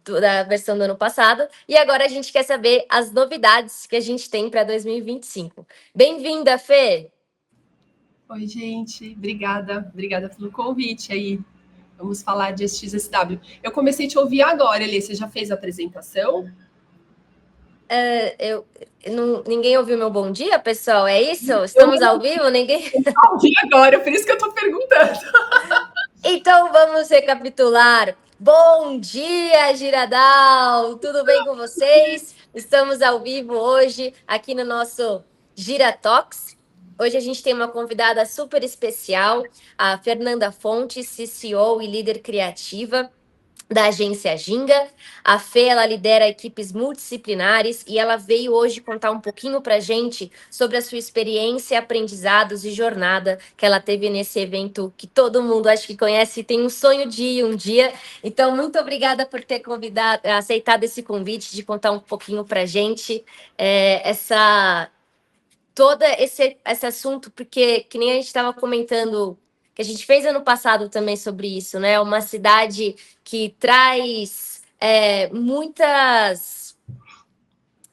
da versão do ano passado, e agora a gente quer saber as novidades que a gente tem para 2025. Bem-vinda, Fê! Oi, gente, obrigada pelo convite aí. Vamos falar de SXSW. Eu comecei a te ouvir agora, Elê, você já fez a apresentação? Ninguém ouviu meu bom dia, pessoal? É isso? Estamos ao vivo? Ninguém. Eu ouvi agora, por isso que eu estou perguntando. Então vamos recapitular. Bom dia, Giradal! Tudo bem com vocês? Estamos ao vivo hoje aqui no nosso Giratox. Hoje a gente tem uma convidada super especial, a Fernanda Fontes, CCO e líder criativa da agência Ginga. A Fê, ela lidera equipes multidisciplinares e ela veio hoje contar um pouquinho para a gente sobre a sua experiência, aprendizados e jornada que ela teve nesse evento que todo mundo acho que conhece e tem um sonho de ir um dia. Então, muito obrigada por ter aceitado esse convite de contar um pouquinho para a gente todo esse assunto, porque que nem a gente estava comentando, que a gente fez ano passado também sobre isso, né? Uma cidade que traz muitas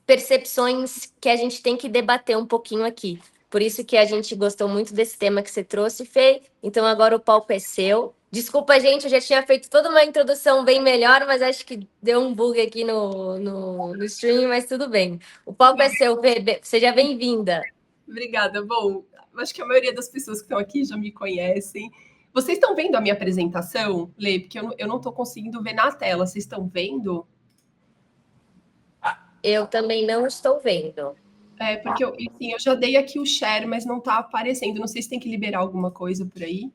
percepções que a gente tem que debater um pouquinho aqui. Por isso que a gente gostou muito desse tema que você trouxe, Fê. Então agora o palco é seu. Desculpa, gente, eu já tinha feito toda uma introdução bem melhor, mas acho que deu um bug aqui no stream, mas tudo bem. O palco é seu, Fê. Seja bem-vinda. Obrigada. Bom, acho que a maioria das pessoas que estão aqui já me conhecem. Vocês estão vendo a minha apresentação, Lê? Porque eu não estou conseguindo ver na tela. Vocês estão vendo? Eu também não estou vendo. Porque eu já dei aqui o share, mas não está aparecendo. Não sei se tem que liberar alguma coisa por aí.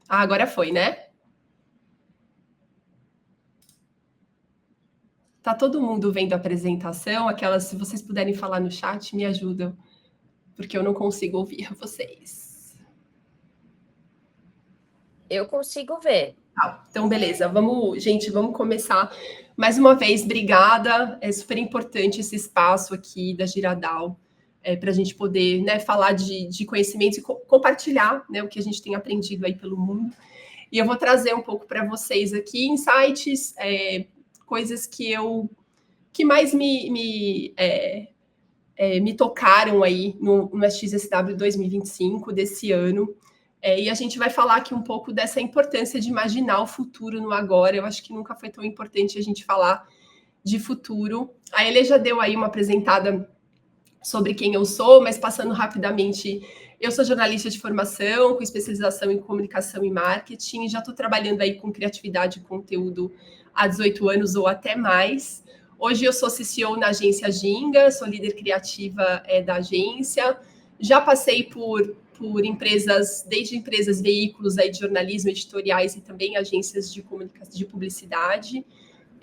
Ah, agora foi, né? Tá todo mundo vendo a apresentação? Aquelas, se vocês puderem falar no chat, me ajudam, porque eu não consigo ouvir vocês. Eu consigo ver. Então, beleza. Gente, vamos começar. Mais uma vez, obrigada. É super importante esse espaço aqui da Giradal, para a gente poder, né, falar de conhecimentos e compartilhar, né, o que a gente tem aprendido aí pelo mundo. E eu vou trazer um pouco para vocês aqui insights, coisas que mais me tocaram aí no SXSW 2025 desse ano. E a gente vai falar aqui um pouco dessa importância de imaginar o futuro no agora. Eu acho que nunca foi tão importante a gente falar de futuro. A Ele já deu aí uma apresentada sobre quem eu sou, mas passando rapidamente, eu sou jornalista de formação, com especialização em comunicação e marketing, já estou trabalhando aí com criatividade e conteúdo há 18 anos ou até mais. Hoje eu sou CCO na agência Ginga, sou líder criativa da agência, já passei por empresas, desde empresas, veículos aí de jornalismo, editoriais e também agências de comunicação, de publicidade.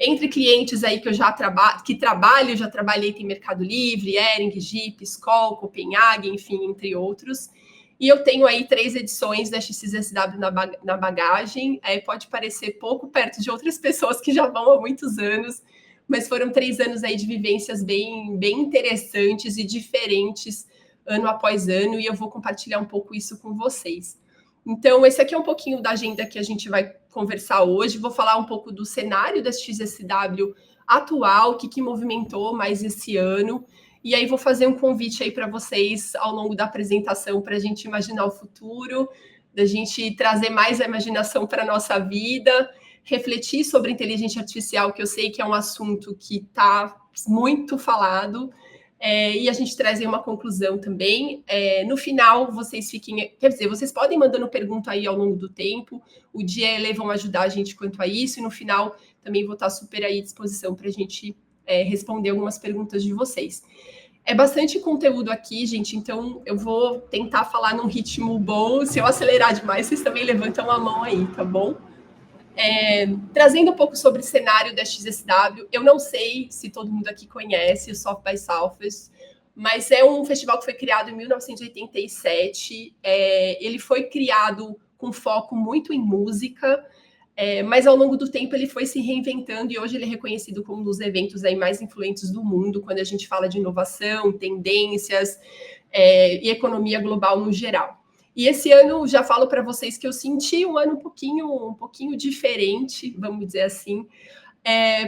Entre clientes aí que eu já trabalho, já trabalhei em Mercado Livre, Hering, Jeep, Skol, Copenhague, enfim, entre outros. E eu tenho aí 3 edições da XSW na bagagem. Pode parecer pouco perto de outras pessoas que já vão há muitos anos, mas foram 3 anos aí de vivências bem interessantes e diferentes ano após ano, e eu vou compartilhar um pouco isso com vocês. Então, esse aqui é um pouquinho da agenda que a gente vai conversar hoje. Vou falar um pouco do cenário da XSW atual, o que movimentou mais esse ano. E aí vou fazer um convite aí para vocês ao longo da apresentação para a gente imaginar o futuro, da gente trazer mais a imaginação para a nossa vida, refletir sobre inteligência artificial, que eu sei que é um assunto que está muito falado, e a gente traz aí uma conclusão também. No final, vocês vocês podem mandando pergunta aí ao longo do tempo, o Dia e a Ele vão ajudar a gente quanto a isso, e no final também vou estar super aí à disposição para a gente responder algumas perguntas de vocês. É bastante conteúdo aqui, gente, então eu vou tentar falar num ritmo bom. Se eu acelerar demais, vocês também levantam a mão aí, tá bom? Trazendo um pouco sobre o cenário da XSW, eu não sei se todo mundo aqui conhece o South by Southwest, mas é um festival que foi criado em 1987. Ele foi criado com foco muito em música, mas ao longo do tempo ele foi se reinventando e hoje ele é reconhecido como um dos eventos aí mais influentes do mundo quando a gente fala de inovação, tendências e economia global no geral. E esse ano, já falo para vocês que eu senti um ano um pouquinho diferente, vamos dizer assim,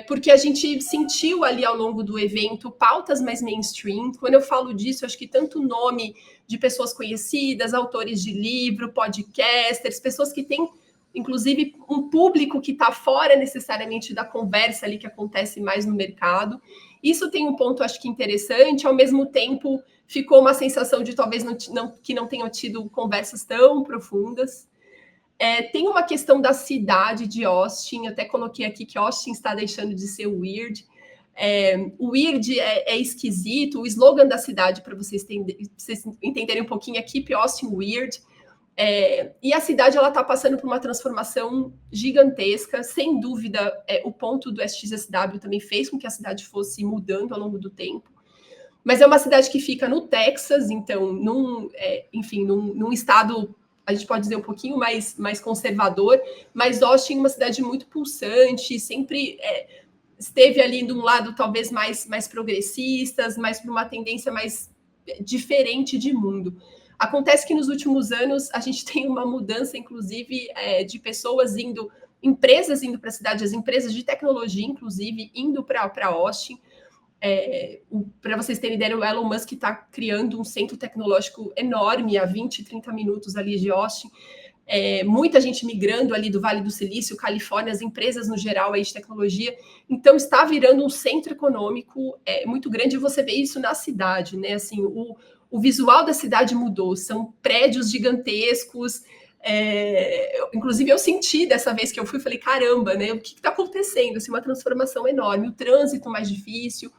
porque a gente sentiu ali ao longo do evento pautas mais mainstream. Quando eu falo disso, eu acho que tanto nome de pessoas conhecidas, autores de livro, podcasters, pessoas que têm, inclusive, um público que está fora necessariamente da conversa ali que acontece mais no mercado. Isso tem um ponto, acho que interessante, ao mesmo tempo ficou uma sensação de talvez que não tenham tido conversas tão profundas. Tem uma questão da cidade de Austin, eu até coloquei aqui que Austin está deixando de ser weird. O weird é esquisito, o slogan da cidade, para vocês entenderem um pouquinho, é Keep Austin Weird. E a cidade ela está passando por uma transformação gigantesca, sem dúvida. O ponto do SXSW também fez com que a cidade fosse mudando ao longo do tempo. Mas é uma cidade que fica no Texas, então, num estado, a gente pode dizer, um pouquinho mais conservador, mas Austin é uma cidade muito pulsante, sempre esteve ali de um lado talvez mais progressistas, mais para uma tendência mais diferente de mundo. Acontece que nos últimos anos a gente tem uma mudança, inclusive, de pessoas empresas indo para a cidade, as empresas de tecnologia, inclusive, indo para Austin. Para vocês terem ideia, o Elon Musk está criando um centro tecnológico enorme a 20, 30 minutos ali de Austin. Muita gente migrando ali do Vale do Silício, Califórnia, as empresas no geral aí de tecnologia. Então, está virando um centro econômico muito grande, e você vê isso na cidade, né? Assim, o visual da cidade mudou, são prédios gigantescos. Inclusive, eu senti dessa vez que eu fui, falei, caramba, né? O que está acontecendo? Assim, uma transformação enorme, o trânsito mais difícil.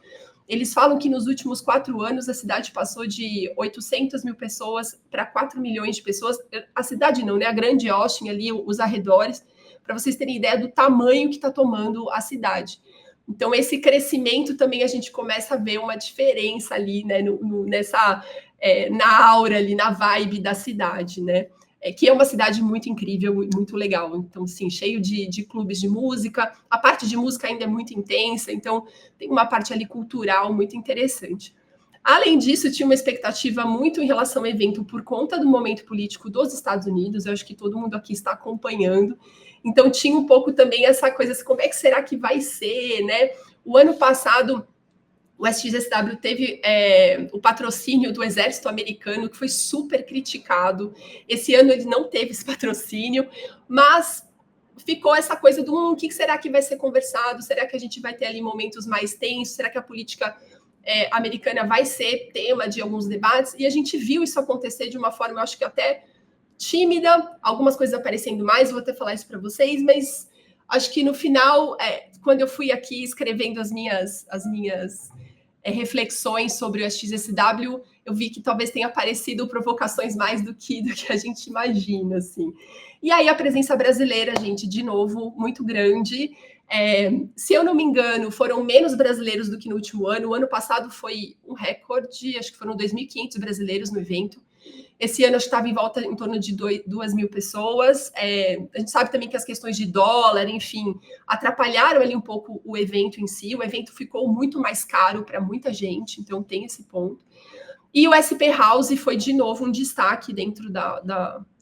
Eles falam que nos últimos 4 anos a cidade passou de 800 mil pessoas para 4 milhões de pessoas. A cidade não, né? A grande Austin ali, os arredores, para vocês terem ideia do tamanho que está tomando a cidade. Então, esse crescimento também a gente começa a ver uma diferença ali, né? Na aura ali, na vibe da cidade, né? Que é uma cidade muito incrível, muito legal. Então, sim, cheio de clubes de música. A parte de música ainda é muito intensa, então tem uma parte ali cultural muito interessante. Além disso, tinha uma expectativa muito em relação ao evento por conta do momento político dos Estados Unidos. Eu acho que todo mundo aqui está acompanhando. Então, tinha um pouco também essa coisa assim, como é que será que vai ser, né? O ano passado, o SXSW teve o patrocínio do Exército Americano, que foi super criticado. Esse ano ele não teve esse patrocínio, mas ficou essa coisa do o que será que vai ser conversado? Será que a gente vai ter ali momentos mais tensos? Será que a política americana vai ser tema de alguns debates? E a gente viu isso acontecer de uma forma, eu acho que até tímida, algumas coisas aparecendo mais, vou até falar isso para vocês, mas acho que no final, quando eu fui aqui escrevendo as minhas reflexões sobre o SXSW, eu vi que talvez tenha aparecido provocações mais do que a gente imagina, assim. E aí a presença brasileira, gente, de novo, muito grande. Se eu não me engano, foram menos brasileiros do que no último ano. O ano passado foi um recorde, acho que foram 2.500 brasileiros no evento. Esse ano, acho que estava em volta em torno de 2.000 pessoas. A gente sabe também que as questões de dólar, enfim, atrapalharam ali um pouco o evento em si. O evento ficou muito mais caro para muita gente, então tem esse ponto. E o SP House foi, de novo, um destaque dentro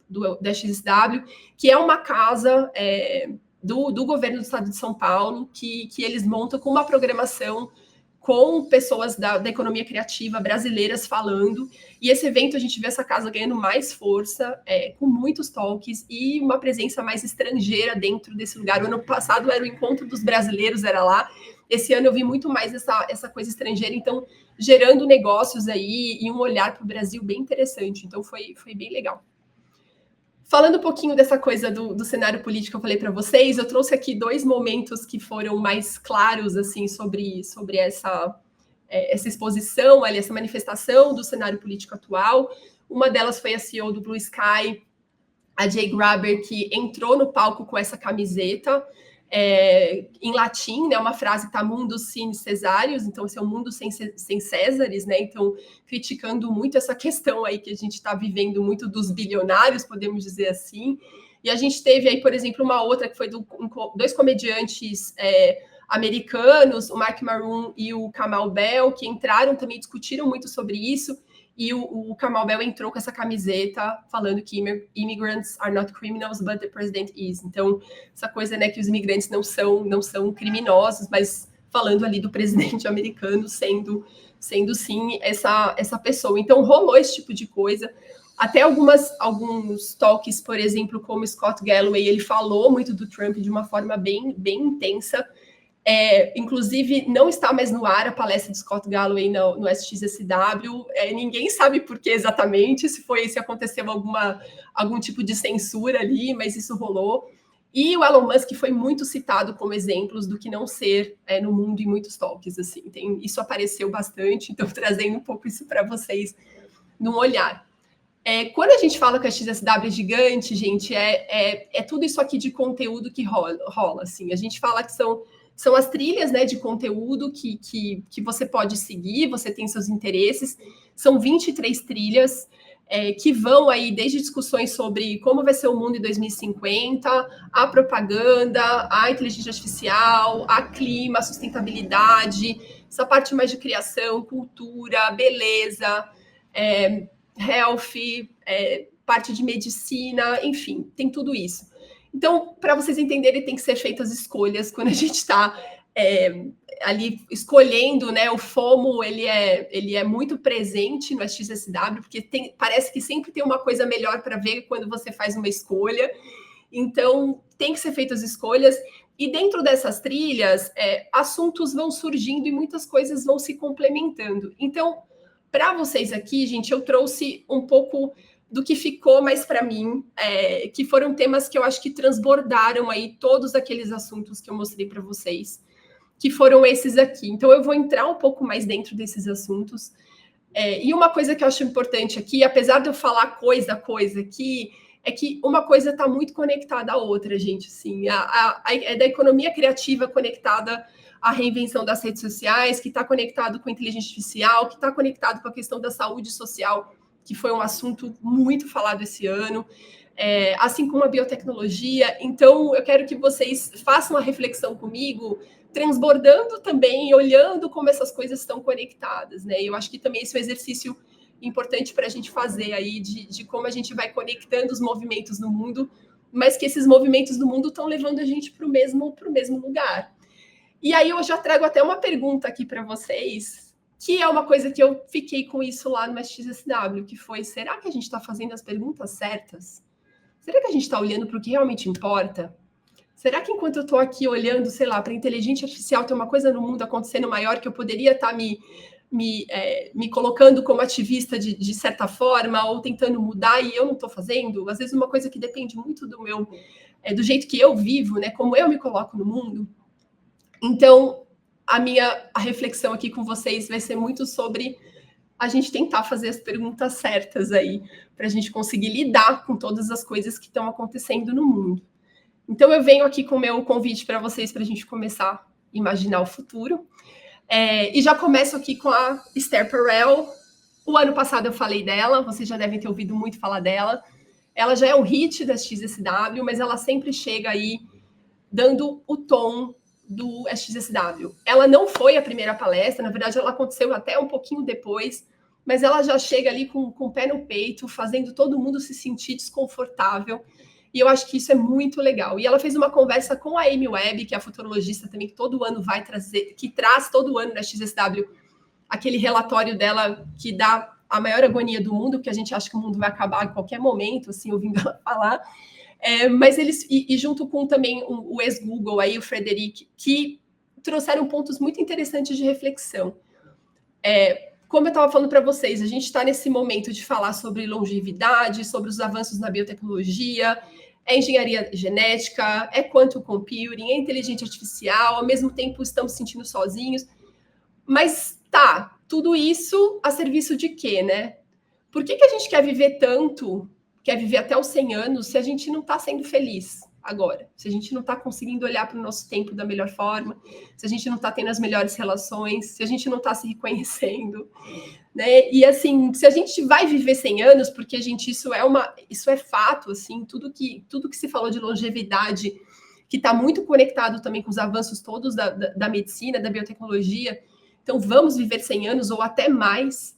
do XSW, que é uma casa do governo do estado de São Paulo, que eles montam com uma programação com pessoas da economia criativa brasileiras falando. E esse evento a gente vê essa casa ganhando mais força, com muitos talks e uma presença mais estrangeira dentro desse lugar. O ano passado era o encontro dos brasileiros, era lá. Esse ano eu vi muito mais essa coisa estrangeira, então gerando negócios aí e um olhar para o Brasil bem interessante. Então foi bem legal. Falando um pouquinho dessa coisa do cenário político que eu falei para vocês, eu trouxe aqui 2 momentos que foram mais claros assim sobre essa exposição, ali, essa manifestação do cenário político atual. Uma delas foi a CEO do Blue Sky, a Jay Graber, que entrou no palco com essa camiseta, em latim, né, uma frase que está mundus sine Caesarius, então esse é um mundo sem Césares, né, então criticando muito essa questão aí que a gente está vivendo muito dos bilionários, podemos dizer assim. E a gente teve aí, por exemplo, uma outra que foi 2 comediantes americanos, o Mark Maroon e o Kamal Bell, que entraram também, discutiram muito sobre isso, e o Kamau Bell entrou com essa camiseta falando que immigrants are not criminals, but the president is. Então, essa coisa, né, que os imigrantes não são criminosos, mas falando ali do presidente americano sendo sim essa pessoa. Então, rolou esse tipo de coisa. Até alguns talks, por exemplo, como Scott Galloway, ele falou muito do Trump de uma forma bem intensa. Inclusive, não está mais no ar a palestra de Scott Galloway no SXSW. Ninguém sabe por que exatamente, se aconteceu algum tipo de censura ali, mas isso rolou. E o Elon Musk foi muito citado como exemplos do que não ser no mundo em muitos talks. Assim. Isso apareceu bastante, então trazendo um pouco isso para vocês num olhar. Quando a gente fala que a XSW é gigante, gente, é tudo isso aqui de conteúdo que rola assim. A gente fala que são as trilhas, né, de conteúdo que você pode seguir, você tem seus interesses. São 23 trilhas que vão aí desde discussões sobre como vai ser o mundo em 2050, a propaganda, a inteligência artificial, a clima, a sustentabilidade, essa parte mais de criação, cultura, beleza, health, parte de medicina, enfim, tem tudo isso. Então, para vocês entenderem, tem que ser feitas escolhas quando a gente está ali escolhendo, né? O FOMO, ele é muito presente no SXSW, porque parece que sempre tem uma coisa melhor para ver quando você faz uma escolha. Então, tem que ser feitas escolhas. E dentro dessas trilhas, assuntos vão surgindo e muitas coisas vão se complementando. Então, para vocês aqui, gente, eu trouxe um pouco do que ficou mais para mim, que foram temas que eu acho que transbordaram aí todos aqueles assuntos que eu mostrei para vocês, que foram esses aqui. Então, eu vou entrar um pouco mais dentro desses assuntos. E uma coisa que eu acho importante aqui, apesar de eu falar coisa aqui, é que uma coisa está muito conectada à outra, gente. Assim, é da economia criativa conectada à reinvenção das redes sociais, que está conectado com a inteligência artificial, que está conectado com a questão da saúde social, que foi um assunto muito falado esse ano, assim como a biotecnologia. Então, eu quero que vocês façam uma reflexão comigo, transbordando também, olhando como essas coisas estão conectadas, né? Eu acho que também esse é um exercício importante para a gente fazer aí, de como a gente vai conectando os movimentos no mundo, mas que esses movimentos no mundo estão levando a gente para o mesmo lugar. E aí eu já trago até uma pergunta aqui para vocês, que é uma coisa que eu fiquei com isso lá no SXSW, que foi, será que a gente está fazendo as perguntas certas? Será que a gente está olhando para o que realmente importa? Será que enquanto eu estou aqui olhando, sei lá, para a inteligência artificial, tem uma coisa no mundo acontecendo maior que eu poderia estar me colocando como ativista de certa forma, ou tentando mudar e eu não estou fazendo? Às vezes uma coisa que depende muito do jeito que eu vivo, né? Como eu me coloco no mundo. Então, a reflexão aqui com vocês vai ser muito sobre a gente tentar fazer as perguntas certas aí, para a gente conseguir lidar com todas as coisas que estão acontecendo no mundo. Então, eu venho aqui com o meu convite para vocês, para a gente começar a imaginar o futuro. E já começo aqui com a Esther Perel. O ano passado eu falei dela, vocês já devem ter ouvido muito falar dela. Ela já é um hit da XSW, mas ela sempre chega aí dando o tom do SXSW. Ela não foi a primeira palestra, na verdade ela aconteceu até um pouquinho depois, mas ela já chega ali com o pé no peito, fazendo todo mundo se sentir desconfortável, e eu acho que isso é muito legal. E ela fez uma conversa com a Amy Webb, que é a futurologista também, que todo ano vai trazer, que traz todo ano na XSW aquele relatório dela que dá a maior agonia do mundo, porque a gente acha que o mundo vai acabar a qualquer momento, assim, ouvindo ela falar. Mas eles, e junto com também o ex-Google, aí, o Frederic, que trouxeram pontos muito interessantes de reflexão. Como eu estava falando para vocês, a gente está nesse momento de falar sobre longevidade, sobre os avanços na biotecnologia, engenharia genética, quantum computing, inteligência artificial, ao mesmo tempo estamos sentindo sozinhos. Mas tá, tudo isso a serviço de quê, né? Por que a gente quer viver tanto, quer viver até os 100 anos, se a gente não está sendo feliz agora? Se a gente não está conseguindo olhar para o nosso tempo da melhor forma, se a gente não está tendo as melhores relações, se a gente não está se reconhecendo, né? E assim, se a gente vai viver 100 anos, porque, gente, isso é fato, assim, tudo que se falou de longevidade, que está muito conectado também com os avanços todos da medicina, da biotecnologia. Então, vamos viver 100 anos ou até mais.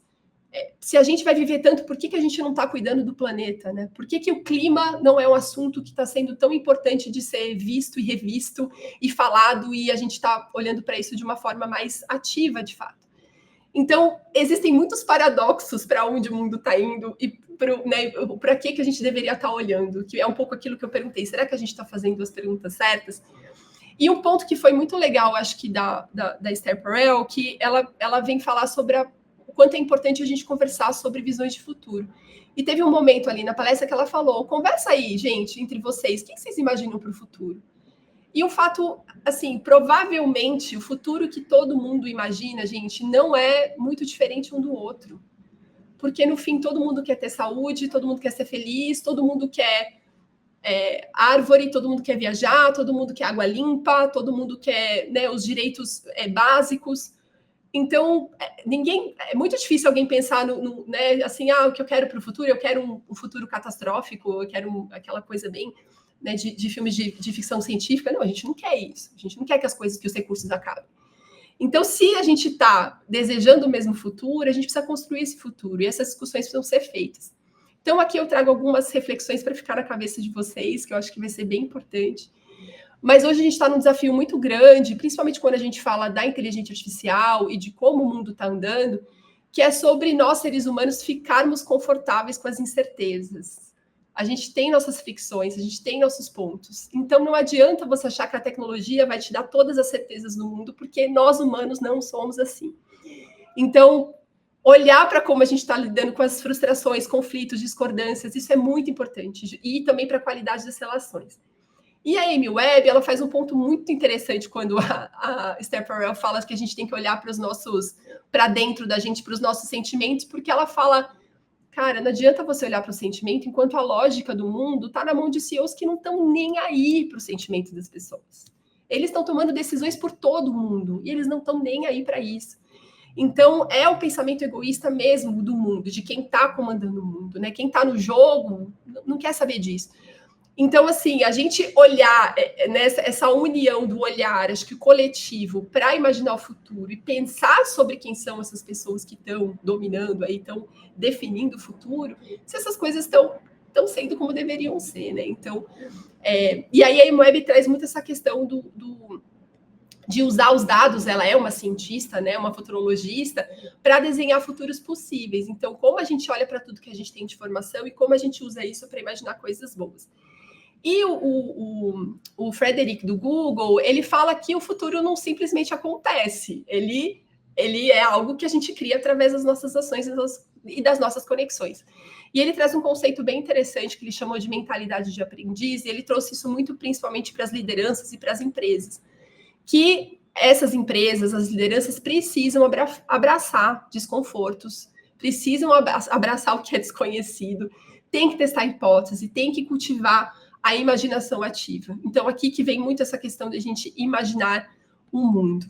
se a gente vai viver tanto, por que a gente não está cuidando do planeta, né? Por que o clima não é um assunto que está sendo tão importante de ser visto e revisto e falado, e a gente está olhando para isso de uma forma mais ativa, de fato? Então, existem muitos paradoxos para onde o mundo está indo e para que a gente deveria estar olhando, que é um pouco aquilo que eu perguntei. Será que a gente está fazendo as perguntas certas? E um ponto que foi muito legal, acho que da Esther Perel, que ela vem falar sobre o quanto é importante a gente conversar sobre visões de futuro. E teve um momento ali na palestra que ela falou, conversa aí, gente, entre vocês, o que vocês imaginam para o futuro? E o fato, assim, provavelmente o futuro que todo mundo imagina, gente, não é muito diferente um do outro. Porque, no fim, todo mundo quer ter saúde, todo mundo quer ser feliz, todo mundo quer árvore, todo mundo quer viajar, todo mundo quer água limpa, todo mundo quer, né, os direitos básicos. Então, é muito difícil alguém pensar né, assim, o que eu quero para o futuro, eu quero um futuro catastrófico, eu quero aquela coisa bem, né, de filmes de ficção científica. Não, a gente não quer isso. A gente não quer que os recursos acabem. Então, se a gente está desejando o mesmo futuro, a gente precisa construir esse futuro, e essas discussões precisam ser feitas. Então, aqui eu trago algumas reflexões para ficar na cabeça de vocês, que eu acho que vai ser bem importante. Mas hoje a gente está num desafio muito grande, principalmente quando a gente fala da inteligência artificial e de como o mundo está andando, que é sobre nós, seres humanos, ficarmos confortáveis com as incertezas. A gente tem nossas ficções, a gente tem nossos pontos. Então, não adianta você achar que a tecnologia vai te dar todas as certezas do mundo, porque nós, humanos, não somos assim. Então, olhar para como a gente está lidando com as frustrações, conflitos, discordâncias, isso é muito importante. E também para a qualidade das relações. E a Amy Webb, ela faz um ponto muito interessante quando a Esther Perel fala que a gente tem que olhar para dentro da gente, para os nossos sentimentos, porque ela fala, cara, não adianta você olhar para o sentimento enquanto a lógica do mundo está na mão de CEOs que não estão nem aí para o sentimento das pessoas. Eles estão tomando decisões por todo mundo e eles não estão nem aí para isso. Então, é o pensamento egoísta mesmo do mundo, de quem está comandando o mundo, né? Quem está no jogo não quer saber disso. Então, assim, a gente olhar essa união do olhar, acho que coletivo, para imaginar o futuro e pensar sobre quem são essas pessoas que estão dominando aí, estão definindo o futuro, se essas coisas estão sendo como deveriam ser, né? Então, e aí a Imoeb traz muito essa questão de usar os dados, ela é uma cientista, né, uma futurologista, para desenhar futuros possíveis. Então, como a gente olha para tudo que a gente tem de informação e como a gente usa isso para imaginar coisas boas. E o Frederick, do Google, ele fala que o futuro não simplesmente acontece. Ele é algo que a gente cria através das nossas ações e das nossas conexões. E ele traz um conceito bem interessante que ele chamou de mentalidade de aprendiz, e ele trouxe isso muito principalmente para as lideranças e para as empresas. Que essas empresas, as lideranças, precisam abraçar desconfortos, precisam abraçar o que é desconhecido, tem que testar hipótese, tem que cultivar a imaginação ativa. Então, aqui que vem muito essa questão de a gente imaginar o mundo.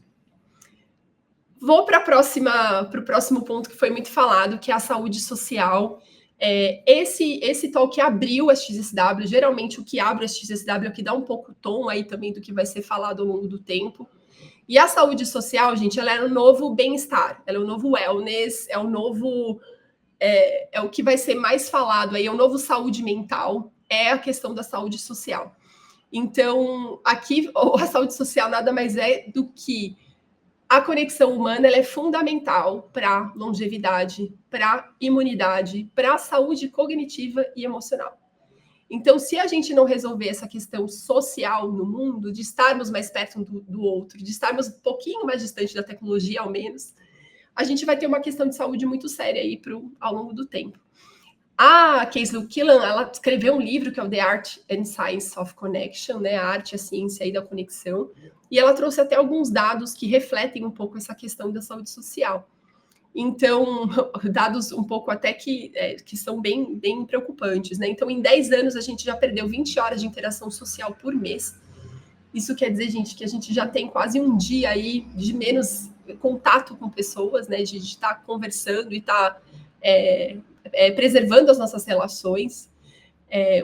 Vou para o próximo ponto que foi muito falado, que é a saúde social. Esse talk abriu a XSW, geralmente o que abre a XSW é o que dá um pouco o tom aí também do que vai ser falado ao longo do tempo. E a saúde social, gente, ela é o novo bem-estar, ela é o novo wellness, é o novo... é o que vai ser mais falado aí, é o novo saúde mental, é a questão da saúde social. Então, aqui, a saúde social nada mais é do que a conexão humana, ela é fundamental para longevidade, para imunidade, para a saúde cognitiva e emocional. Então, se a gente não resolver essa questão social no mundo, de estarmos mais perto do outro, de estarmos um pouquinho mais distante da tecnologia, ao menos, a gente vai ter uma questão de saúde muito séria aí ao longo do tempo. A Casey Killan, ela escreveu um livro que é o The Art and Science of Connection, né? A arte e a ciência aí da conexão, e ela trouxe até alguns dados que refletem um pouco essa questão da saúde social. Então, dados um pouco até que são bem, bem preocupantes, né? Então, em 10 anos, a gente já perdeu 20 horas de interação social por mês. Isso quer dizer, gente, que a gente já tem quase um dia aí de menos contato com pessoas, né? De estar conversando e estar preservando as nossas relações.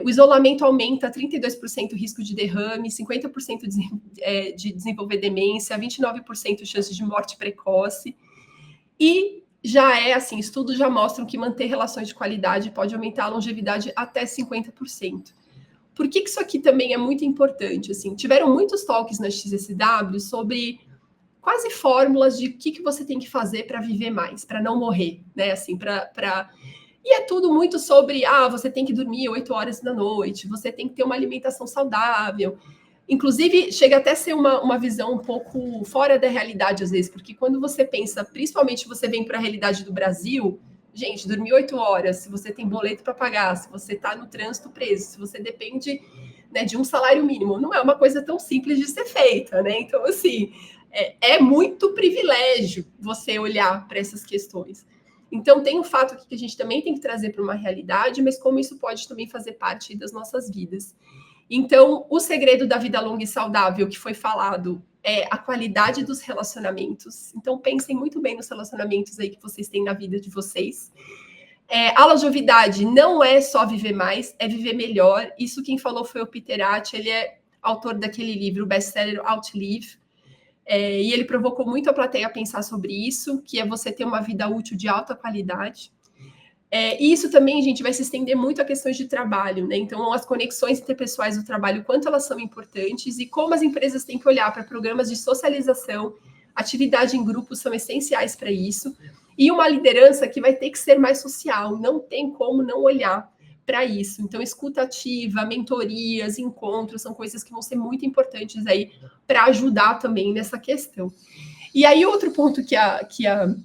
O isolamento aumenta 32% o risco de derrame, 50% de desenvolver demência, 29% chance de morte precoce. E já é assim, estudos já mostram que manter relações de qualidade pode aumentar a longevidade até 50%. Por que isso aqui também é muito importante? Assim, tiveram muitos talks na XSW sobre quase fórmulas de o que você tem que fazer para viver mais, para não morrer, né? Assim, E é tudo muito sobre, você tem que dormir 8 horas da noite, você tem que ter uma alimentação saudável. Inclusive, chega até a ser uma visão um pouco fora da realidade, às vezes, porque quando você pensa, principalmente você vem para a realidade do Brasil, gente, dormir 8 horas, se você tem boleto para pagar, se você está no trânsito preso, se você depende, né, de um salário mínimo, não é uma coisa tão simples de ser feita, né? Então, assim, é muito privilégio você olhar para essas questões. Então, tem o fato aqui que a gente também tem que trazer para uma realidade, mas como isso pode também fazer parte das nossas vidas. Então, o segredo da vida longa e saudável que foi falado é a qualidade dos relacionamentos. Então, pensem muito bem nos relacionamentos aí que vocês têm na vida de vocês. A longevidade não é só viver mais, é viver melhor. Isso quem falou foi o Peter Attia, ele é autor daquele livro, o best-seller Outlive. E ele provocou muito a plateia a pensar sobre isso, que é você ter uma vida útil de alta qualidade. E isso também, gente, vai se estender muito a questões de trabalho, né? Então, as conexões interpessoais do trabalho, quanto elas são importantes e como as empresas têm que olhar para programas de socialização, atividade em grupo são essenciais para isso. E uma liderança que vai ter que ser mais social, não tem como não olhar para isso. Então, escuta ativa, mentorias, encontros, são coisas que vão ser muito importantes aí para ajudar também nessa questão. E aí, outro ponto que a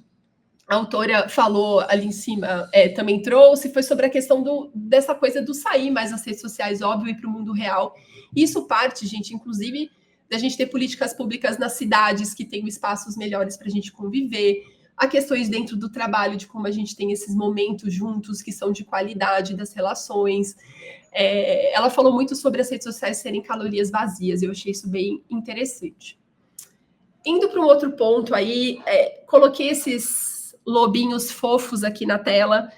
autora falou ali em cima, também trouxe, foi sobre a questão dessa coisa do sair mais das redes sociais, óbvio, e para o mundo real. Isso parte, gente, inclusive, da gente ter políticas públicas nas cidades que tenham espaços melhores para a gente conviver, há questões dentro do trabalho de como a gente tem esses momentos juntos que são de qualidade das relações. Ela falou muito sobre as redes sociais serem calorias vazias, eu achei isso bem interessante. Indo para um outro ponto aí, coloquei esses lobinhos fofos aqui na tela,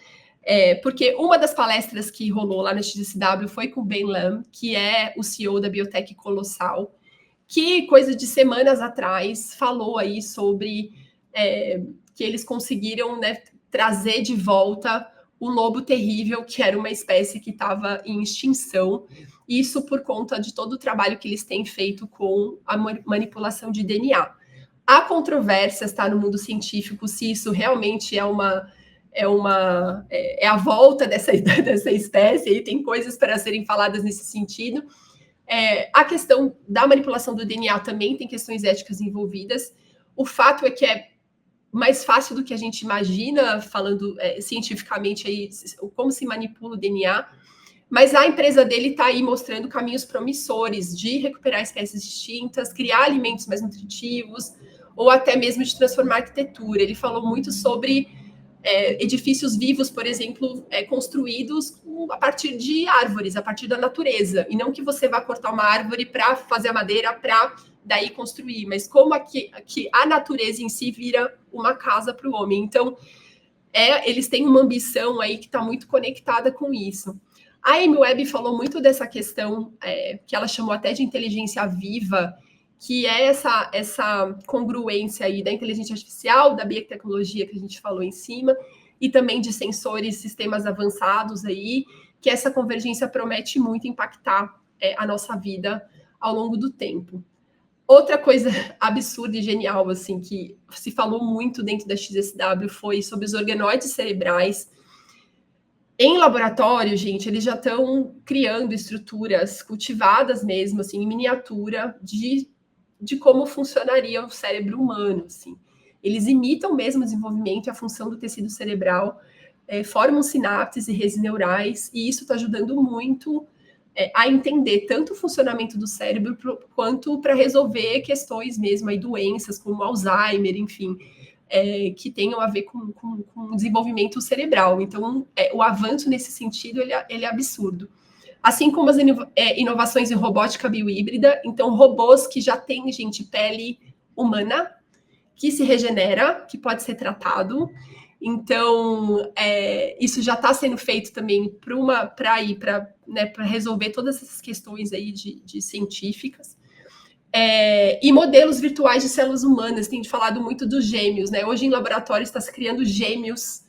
porque uma das palestras que rolou lá na XSW foi com o Ben Lam, que é o CEO da Biotech Colossal, que coisa de semanas atrás falou aí sobre que eles conseguiram, né, trazer de volta o lobo terrível, que era uma espécie que estava em extinção, isso por conta de todo o trabalho que eles têm feito com a manipulação de DNA. Há controvérsias, tá, no mundo científico, se isso realmente é a volta dessa espécie, e tem coisas para serem faladas nesse sentido. A questão da manipulação do DNA também tem questões éticas envolvidas. O fato é que é mais fácil do que a gente imagina, falando cientificamente aí, como se manipula o DNA, mas a empresa dele está aí mostrando caminhos promissores de recuperar espécies extintas, criar alimentos mais nutritivos, ou até mesmo de transformar a arquitetura. Ele falou muito sobre edifícios vivos, por exemplo, construídos a partir de árvores, a partir da natureza, e não que você vá cortar uma árvore para fazer a madeira para daí construir, mas como aqui a natureza em si vira uma casa para o homem. Então, eles têm uma ambição aí que está muito conectada com isso. A Amy Webb falou muito dessa questão, que ela chamou até de inteligência viva, que é essa congruência aí da inteligência artificial, da biotecnologia que a gente falou em cima, e também de sensores, sistemas avançados aí, que essa convergência promete muito impactar a nossa vida ao longo do tempo. Outra coisa absurda e genial, assim, que se falou muito dentro da XSW foi sobre os organoides cerebrais. Em laboratório, gente, eles já estão criando estruturas cultivadas mesmo, assim, em miniatura, de como funcionaria o cérebro humano, assim. Eles imitam mesmo o desenvolvimento e a função do tecido cerebral, formam sinapses e redes neurais, e isso está ajudando muito a entender tanto o funcionamento do cérebro quanto para resolver questões mesmo, aí, doenças como Alzheimer, enfim, que tenham a ver com o desenvolvimento cerebral. Então, o avanço nesse sentido, ele é absurdo. Assim como as inovações em robótica biohíbrida, então robôs que já têm, gente, pele humana, que se regenera, que pode ser tratado. Então, isso já está sendo feito também para resolver todas essas questões aí de científicas. E modelos virtuais de células humanas, tem falado muito dos gêmeos, né? Hoje em laboratório está se criando gêmeos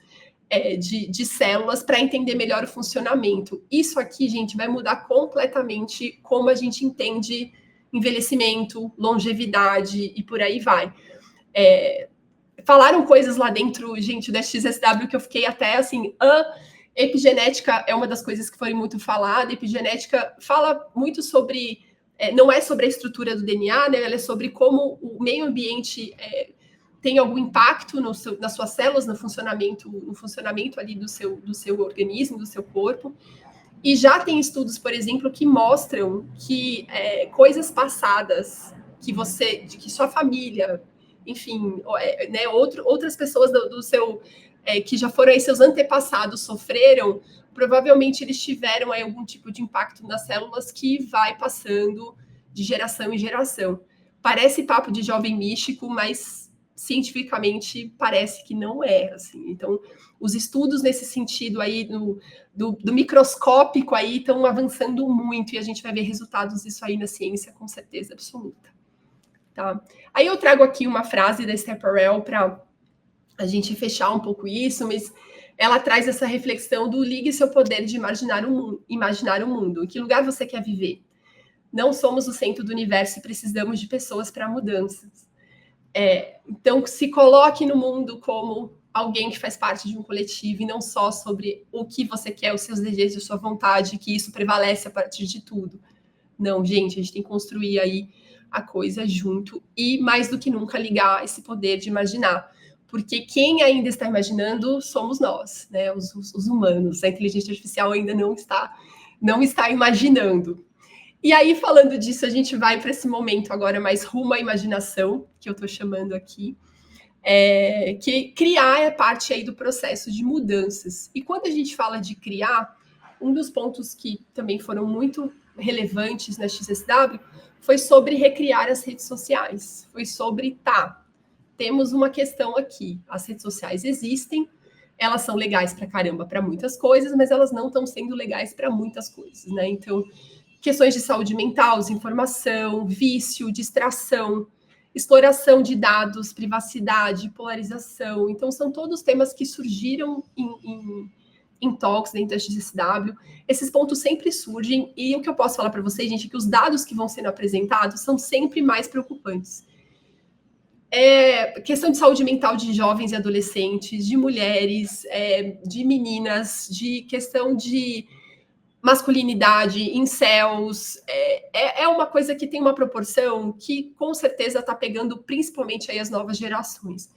de células para entender melhor o funcionamento. Isso aqui, gente, vai mudar completamente como a gente entende envelhecimento, longevidade e por aí vai. Falaram coisas lá dentro, gente, da XSW que eu fiquei até assim, epigenética é uma das coisas que foi muito falada. Epigenética fala muito sobre, não é sobre a estrutura do DNA, né? Ela é sobre como o meio ambiente tem algum impacto nas suas células, no funcionamento ali do seu organismo, do seu corpo. E já tem estudos, por exemplo, que mostram que coisas passadas que sua família, enfim, né, outras pessoas do seu que já foram aí seus antepassados sofreram, provavelmente eles tiveram aí algum tipo de impacto nas células que vai passando de geração em geração. Parece papo de jovem místico, mas cientificamente parece que não é assim. Então, os estudos nesse sentido aí do microscópico aí estão avançando muito e a gente vai ver resultados disso aí na ciência com certeza absoluta. Tá? Aí eu trago aqui uma frase da Esther Perel para a gente fechar um pouco isso, mas ela traz essa reflexão do ligue seu poder de imaginar o mundo. Em que lugar você quer viver? Não somos o centro do universo e precisamos de pessoas para mudanças. Então, se coloque no mundo como alguém que faz parte de um coletivo e não só sobre o que você quer, os seus desejos, a sua vontade, que isso prevalece a partir de tudo. Não, gente, a gente tem que construir aí a coisa junto e, mais do que nunca, ligar esse poder de imaginar. Porque quem ainda está imaginando somos nós, né? Os humanos. A inteligência artificial ainda não está imaginando. E aí, falando disso, a gente vai para esse momento agora mais rumo à imaginação, que eu estou chamando aqui, que criar é parte aí do processo de mudanças. E quando a gente fala de criar, um dos pontos que também foram muito relevantes na XSW foi sobre recriar as redes sociais. Foi sobre, temos uma questão aqui, as redes sociais existem, elas são legais para caramba para muitas coisas, mas elas não estão sendo legais para muitas coisas, né? Então, questões de saúde mental, desinformação, vício, distração, exploração de dados, privacidade, polarização. Então, são todos temas que surgiram em talks dentro da XSW. Esses pontos sempre surgem e o que eu posso falar para vocês, gente, é que os dados que vão sendo apresentados são sempre mais preocupantes. Questão de saúde mental de jovens e adolescentes, de mulheres, de meninas, de questão de masculinidade, incels, é uma coisa que tem uma proporção que com certeza está pegando principalmente aí as novas gerações.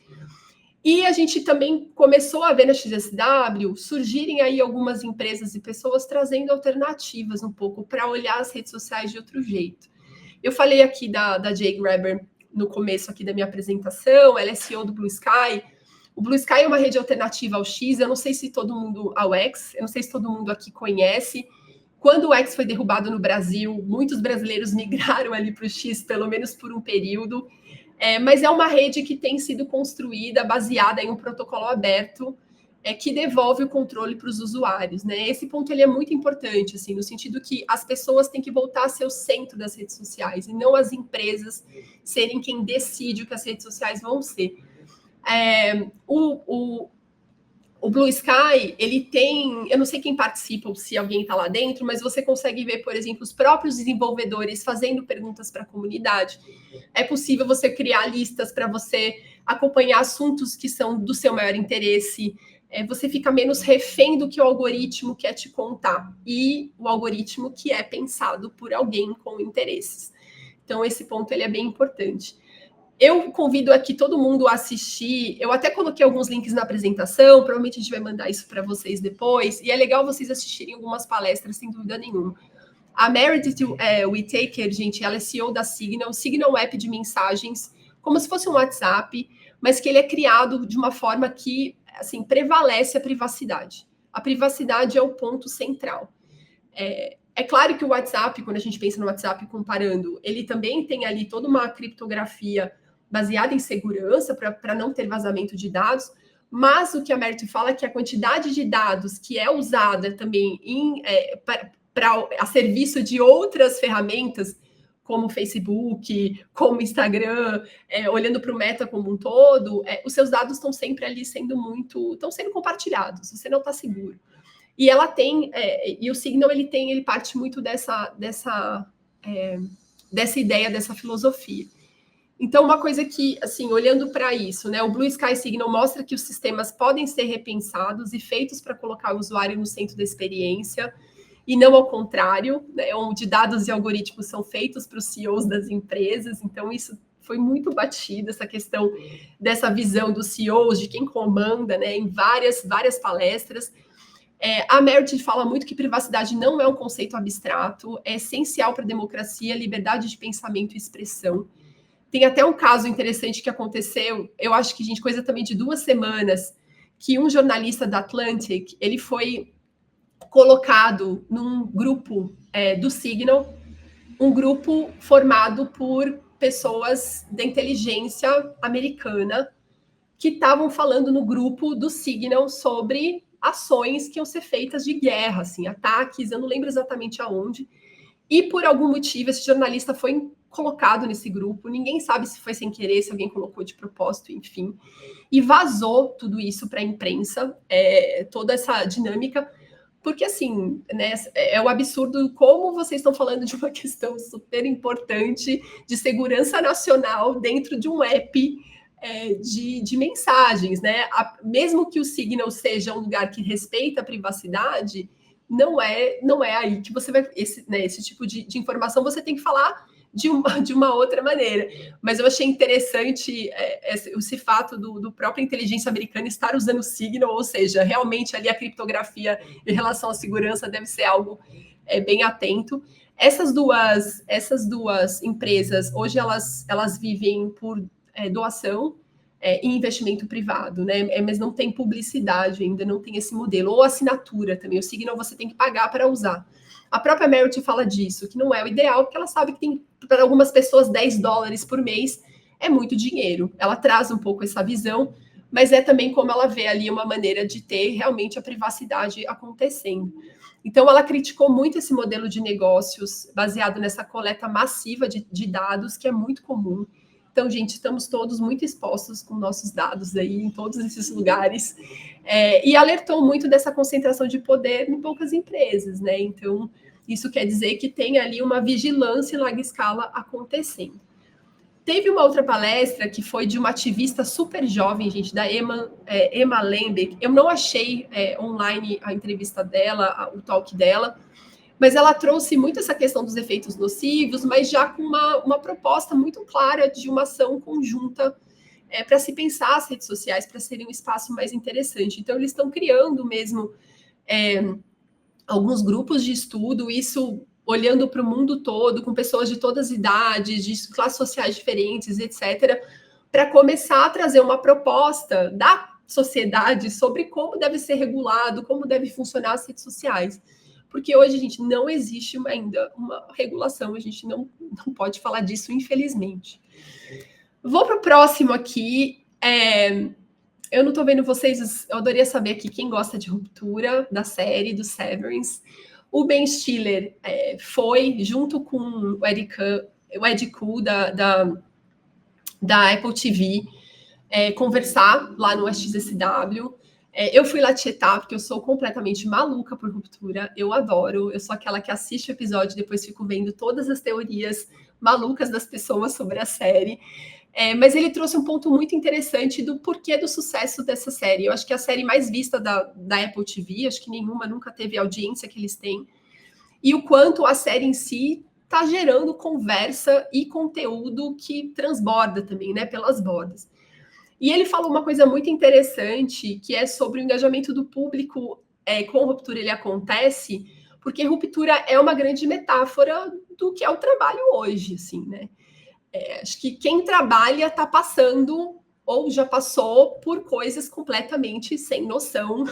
E a gente também começou a ver na XSW surgirem aí algumas empresas e pessoas trazendo alternativas um pouco para olhar as redes sociais de outro jeito. Eu falei aqui da Jay Graber no começo aqui da minha apresentação, ela é CEO do Blue Sky. O Blue Sky é uma rede alternativa ao X, eu não sei se todo mundo, ao X, eu não sei se todo mundo aqui conhece. Quando o X foi derrubado no Brasil, muitos brasileiros migraram ali para o X, pelo menos por um período. Mas é uma rede que tem sido construída baseada em um protocolo aberto que devolve o controle para os usuários, né? Esse ponto ele é muito importante, assim, no sentido que as pessoas têm que voltar a ser o centro das redes sociais e não as empresas serem quem decide o que as redes sociais vão ser. O Blue Sky, ele tem, eu não sei quem participa ou se alguém está lá dentro, mas você consegue ver, por exemplo, os próprios desenvolvedores fazendo perguntas para a comunidade. É possível você criar listas para você acompanhar assuntos que são do seu maior interesse. Você fica menos refém do que o algoritmo quer te contar. E o algoritmo que é pensado por alguém com interesses. Então, esse ponto ele é bem importante. Eu convido aqui todo mundo a assistir. Eu até coloquei alguns links na apresentação, provavelmente a gente vai mandar isso para vocês depois. E é legal vocês assistirem algumas palestras, sem dúvida nenhuma. A Meredith Whittaker, gente, ela é CEO da Signal. O Signal é um app de mensagens, como se fosse um WhatsApp, mas que ele é criado de uma forma que, assim, prevalece a privacidade. A privacidade é o ponto central. É claro que o WhatsApp, quando a gente pensa no WhatsApp comparando, ele também tem ali toda uma criptografia baseada em segurança para não ter vazamento de dados, mas o que a Meredith fala é que a quantidade de dados que é usada também a serviço de outras ferramentas como Facebook, como Instagram, olhando para o Meta como um todo, os seus dados estão sempre ali estão sendo compartilhados, você não está seguro. E ela tem, e o Signal ele parte muito dessa ideia, dessa filosofia. Então, uma coisa que, assim, olhando para isso, né, o Blue Sky Signal mostra que os sistemas podem ser repensados e feitos para colocar o usuário no centro da experiência, e não ao contrário, né, onde dados e algoritmos são feitos para os CEOs das empresas. Então, isso foi muito batido, essa questão dessa visão dos CEOs, de quem comanda, né, em várias palestras. A Meredith fala muito que privacidade não é um conceito abstrato, é essencial para a democracia, liberdade de pensamento e expressão. Tem até um caso interessante que aconteceu, eu acho que, gente, coisa também de 2 semanas, que um jornalista da Atlantic, ele foi colocado num grupo do Signal, um grupo formado por pessoas da inteligência americana que estavam falando no grupo do Signal sobre ações que iam ser feitas de guerra, assim, ataques, eu não lembro exatamente aonde, e por algum motivo esse jornalista foi colocado nesse grupo, ninguém sabe se foi sem querer, se alguém colocou de propósito, enfim, e vazou tudo isso para a imprensa, toda essa dinâmica, porque assim, né, é o absurdo como vocês estão falando de uma questão super importante de segurança nacional dentro de um app de mensagens, né? Mesmo que o Signal seja um lugar que respeita a privacidade, não é aí que você vai esse tipo de informação você tem que falar de uma outra maneira. Mas eu achei interessante esse fato do próprio inteligência americana estar usando o Signal, ou seja, realmente ali a criptografia em relação à segurança deve ser algo bem atento. Essas duas empresas, hoje elas vivem por doação e investimento privado, né? Mas não tem publicidade ainda, não tem esse modelo. Ou assinatura também. O Signal você tem que pagar para usar. A própria Meredith fala disso, que não é o ideal, porque ela sabe que tem, para algumas pessoas, $10 por mês é muito dinheiro. Ela traz um pouco essa visão, mas é também como ela vê ali uma maneira de ter realmente a privacidade acontecendo. Então, ela criticou muito esse modelo de negócios baseado nessa coleta massiva de dados, que é muito comum. Então, gente, estamos todos muito expostos com nossos dados aí em todos esses lugares. E alertou muito dessa concentração de poder em poucas empresas, né? Então, isso quer dizer que tem ali uma vigilância em larga escala acontecendo. Teve uma outra palestra que foi de uma ativista super jovem, gente, da Emma Lembeck. Eu não achei online a entrevista dela, o talk dela, mas ela trouxe muito essa questão dos efeitos nocivos, mas já com uma proposta muito clara de uma ação conjunta para se pensar as redes sociais, para serem um espaço mais interessante. Então, eles estão criando mesmo alguns grupos de estudo, isso olhando para o mundo todo, com pessoas de todas as idades, de classes sociais diferentes, etc., para começar a trazer uma proposta da sociedade sobre como deve ser regulado, como deve funcionar as redes sociais. Porque hoje, gente, não existe ainda uma regulação, a gente não pode falar disso, infelizmente. Vou para o próximo aqui. Eu não estou vendo vocês, eu adoraria saber aqui quem gosta de Ruptura, da série, do Severance. O Ben Stiller foi, junto com o Ed Ku, da Apple TV, conversar lá no SXSW. Eu fui lá tietar, porque eu sou completamente maluca por Ruptura, eu adoro, eu sou aquela que assiste o episódio e depois fico vendo todas as teorias malucas das pessoas sobre a série. Mas ele trouxe um ponto muito interessante do porquê do sucesso dessa série. Eu acho que é a série mais vista da Apple TV, acho que nenhuma nunca teve a audiência que eles têm. E o quanto a série em si está gerando conversa e conteúdo que transborda também, né, pelas bordas. E ele falou uma coisa muito interessante, que é sobre o engajamento do público com Ruptura. Ele acontece porque Ruptura é uma grande metáfora do que é o trabalho hoje, assim, né? Acho que quem trabalha está passando ou já passou por coisas completamente sem noção.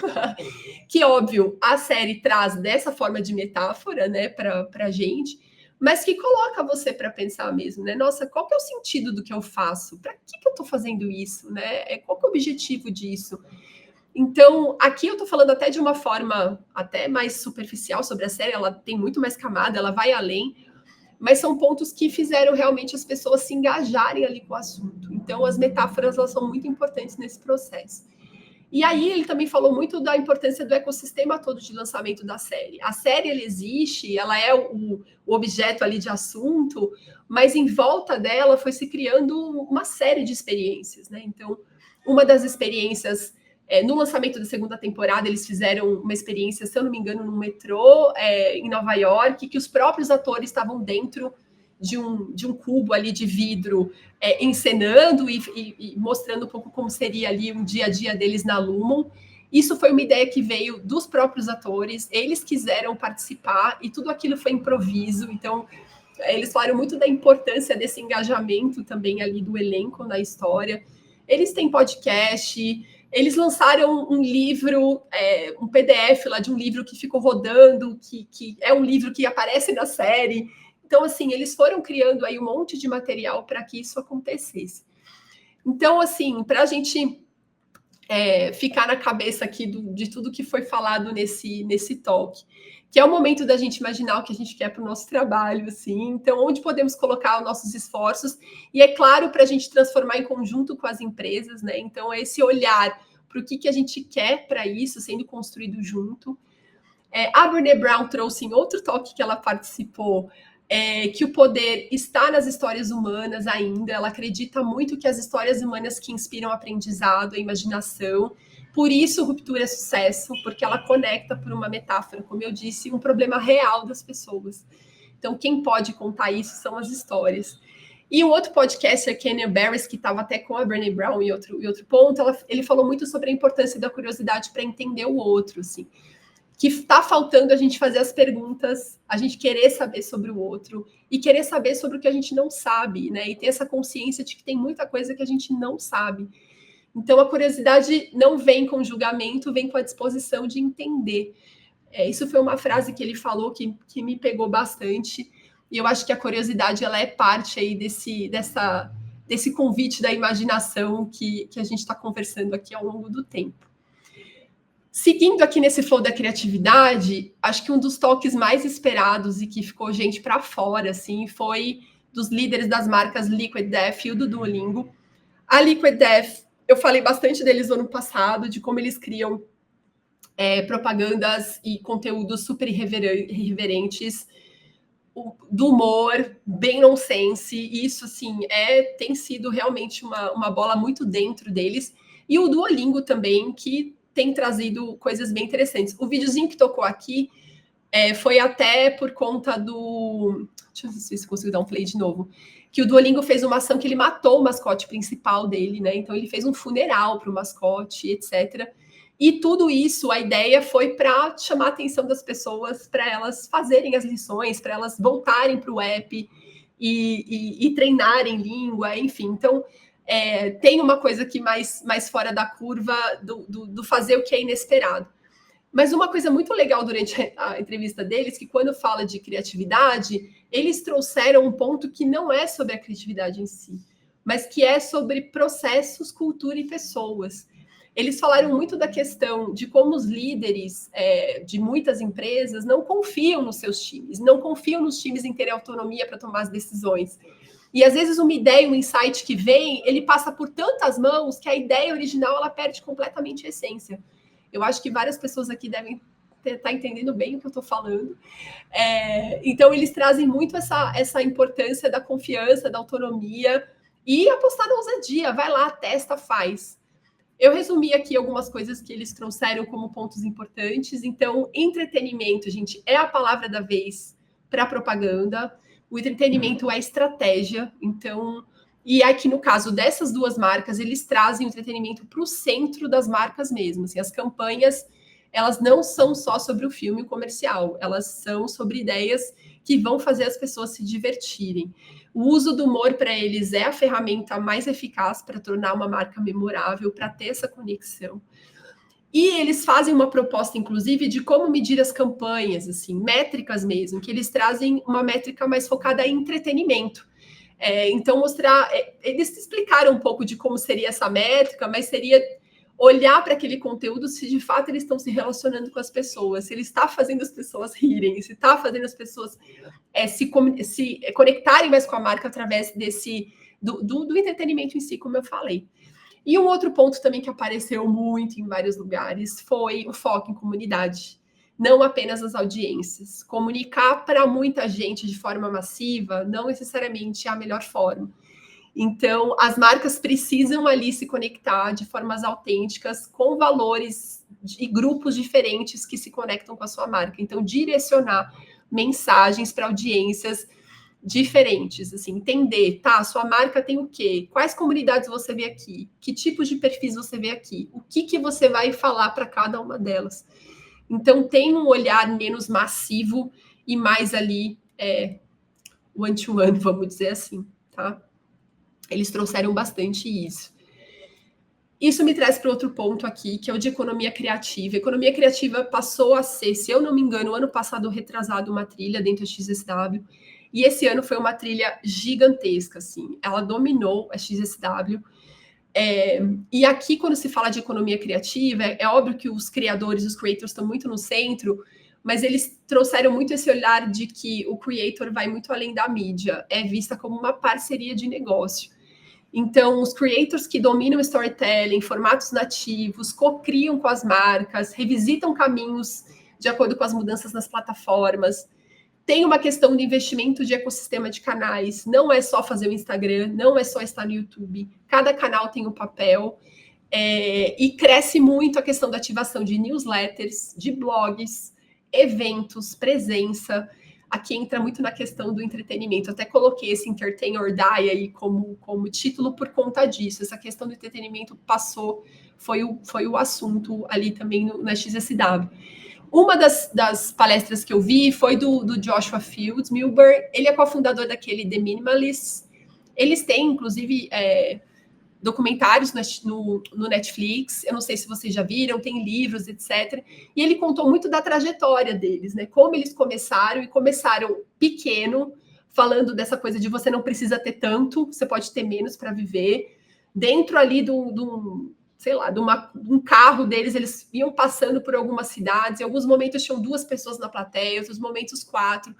Que, óbvio, a série traz dessa forma de metáfora, né, para a gente, mas que coloca você para pensar mesmo, né? Nossa, qual que é o sentido do que eu faço? Para que eu estou fazendo isso, né? Qual que é o objetivo disso? Então, aqui eu estou falando até de uma forma até mais superficial sobre a série, ela tem muito mais camada, ela vai além, mas são pontos que fizeram realmente as pessoas se engajarem ali com o assunto. Então, as metáforas, elas são muito importantes nesse processo. E aí ele também falou muito da importância do ecossistema todo de lançamento da série. A série, ela existe, ela é o objeto ali de assunto, mas em volta dela foi se criando uma série de experiências, né? Então, uma das experiências, no lançamento da segunda temporada, eles fizeram uma experiência, se eu não me engano, no metrô, em Nova York, que os próprios atores estavam dentro de um cubo ali de vidro, encenando e mostrando um pouco como seria ali um dia a dia deles na Lumon. Isso foi uma ideia que veio dos próprios atores, eles quiseram participar e tudo aquilo foi improviso. Então, eles falaram muito da importância desse engajamento também ali do elenco na história. Eles têm podcast, eles lançaram um livro, um PDF lá de um livro que ficou rodando, que é um livro que aparece na série. Então, assim, eles foram criando aí um monte de material para que isso acontecesse. Então, assim, para a gente ficar na cabeça aqui de tudo que foi falado nesse talk, que é o momento da gente imaginar o que a gente quer para o nosso trabalho, assim, então, onde podemos colocar os nossos esforços, e é claro, para a gente transformar em conjunto com as empresas, né? Então, é esse olhar para o que a gente quer para isso, sendo construído junto. A Brené Brown trouxe em outro talk que ela participou, que o poder está nas histórias humanas ainda. Ela acredita muito que as histórias humanas que inspiram aprendizado, a imaginação. Por isso, Ruptura é sucesso, porque ela conecta por uma metáfora, como eu disse, um problema real das pessoas. Então, quem pode contar isso são as histórias. E um outro podcaster, Kenny Barris, que estava até com a Brené Brown em outro ponto, ele falou muito sobre a importância da curiosidade para entender o outro, assim. Que está faltando a gente fazer as perguntas, a gente querer saber sobre o outro e querer saber sobre o que a gente não sabe, né? E ter essa consciência de que tem muita coisa que a gente não sabe. Então, a curiosidade não vem com julgamento, vem com a disposição de entender. Isso foi uma frase que ele falou que me pegou bastante. E eu acho que a curiosidade, ela é parte aí desse convite da imaginação que a gente está conversando aqui ao longo do tempo. Seguindo aqui nesse flow da criatividade, acho que um dos toques mais esperados e que ficou gente para fora, assim, foi dos líderes das marcas Liquid Death e o do Duolingo. A Liquid Death, eu falei bastante deles no ano passado, de como eles criam propagandas e conteúdos super irreverentes, do humor, bem nonsense, e isso, assim, tem sido realmente uma bola muito dentro deles. E o Duolingo também, que tem trazido coisas bem interessantes. O videozinho que tocou aqui foi até por conta do... Deixa eu ver se eu consigo dar um play de novo. Que o Duolingo fez uma ação que ele matou o mascote principal dele, né? Então ele fez um funeral para o mascote, etc. E tudo isso, a ideia foi para chamar a atenção das pessoas, para elas fazerem as lições, para elas voltarem para o app e treinarem língua, enfim. Então, tem uma coisa aqui mais fora da curva do fazer o que é inesperado. Mas uma coisa muito legal durante a entrevista deles, que quando fala de criatividade, eles trouxeram um ponto que não é sobre a criatividade em si, mas que é sobre processos, cultura e pessoas. Eles falaram muito da questão de como os líderes de muitas empresas não confiam nos seus times, não confiam nos times em terem autonomia para tomar as decisões. E às vezes uma ideia, um insight que vem, ele passa por tantas mãos que a ideia original ela perde completamente a essência. Eu acho que várias pessoas aqui devem estar entendendo bem o que eu estou falando. Então, eles trazem muito essa importância da confiança, da autonomia e apostar na ousadia. Vai lá, testa, faz. Eu resumi aqui algumas coisas que eles trouxeram como pontos importantes. Então, entretenimento, gente, é a palavra da vez para propaganda. O entretenimento é estratégia. Então, e aqui no caso dessas duas marcas, eles trazem o entretenimento para o centro das marcas mesmo. Assim, as campanhas, elas não são só sobre o filme comercial, elas são sobre ideias que vão fazer as pessoas se divertirem. O uso do humor para eles é a ferramenta mais eficaz para tornar uma marca memorável, para ter essa conexão. E eles fazem uma proposta, inclusive, de como medir as campanhas, assim, métricas mesmo, que eles trazem uma métrica mais focada em entretenimento. Então, eles explicaram um pouco de como seria essa métrica, mas seria olhar para aquele conteúdo se de fato eles estão se relacionando com as pessoas, se ele está fazendo as pessoas rirem, se está fazendo as pessoas se conectarem mais com a marca através do entretenimento em si, como eu falei. E um outro ponto também que apareceu muito em vários lugares foi o foco em comunidade, não apenas as audiências. Comunicar para muita gente de forma massiva não necessariamente é a melhor forma. Então, as marcas precisam ali se conectar de formas autênticas, com valores e grupos diferentes que se conectam com a sua marca. Então, direcionar mensagens para audiências diferentes, assim, entender, tá, sua marca tem o quê? Quais comunidades você vê aqui? Que tipos de perfis você vê aqui? O que você vai falar para cada uma delas? Então, tem um olhar menos massivo e mais ali one-to-one, vamos dizer assim, tá? Eles trouxeram bastante isso. Isso me traz para outro ponto aqui, que é o de economia criativa. Economia criativa passou a ser, se eu não me engano, ano passado retrasado, uma trilha dentro da XSW, e esse ano foi uma trilha gigantesca, assim. Ela dominou a XSW. E aqui, quando se fala de economia criativa, é óbvio que os criadores, os creators, estão muito no centro, mas eles trouxeram muito esse olhar de que o creator vai muito além da mídia, é vista como uma parceria de negócio. Então, os creators que dominam storytelling, formatos nativos, co-criam com as marcas, revisitam caminhos de acordo com as mudanças nas plataformas. Tem uma questão de investimento de ecossistema de canais. Não é só fazer o Instagram, não é só estar no YouTube. Cada canal tem um papel. E cresce muito a questão da ativação de newsletters, de blogs, eventos, presença. Aqui entra muito na questão do entretenimento. Até coloquei esse Entertain or Die aí como título por conta disso. Essa questão do entretenimento foi o assunto ali também na XSW. Uma das palestras que eu vi foi do Joshua Fields Milberg. Ele é cofundador daquele The Minimalists. Eles têm, inclusive, documentários no Netflix. Eu não sei se vocês já viram, tem livros, etc. E ele contou muito da trajetória deles, né? Como eles começaram, e começaram pequeno, falando dessa coisa de você não precisa ter tanto, você pode ter menos para viver. Dentro ali um carro deles, eles iam passando por algumas cidades, em alguns momentos tinham 2 pessoas na plateia, outros momentos 4,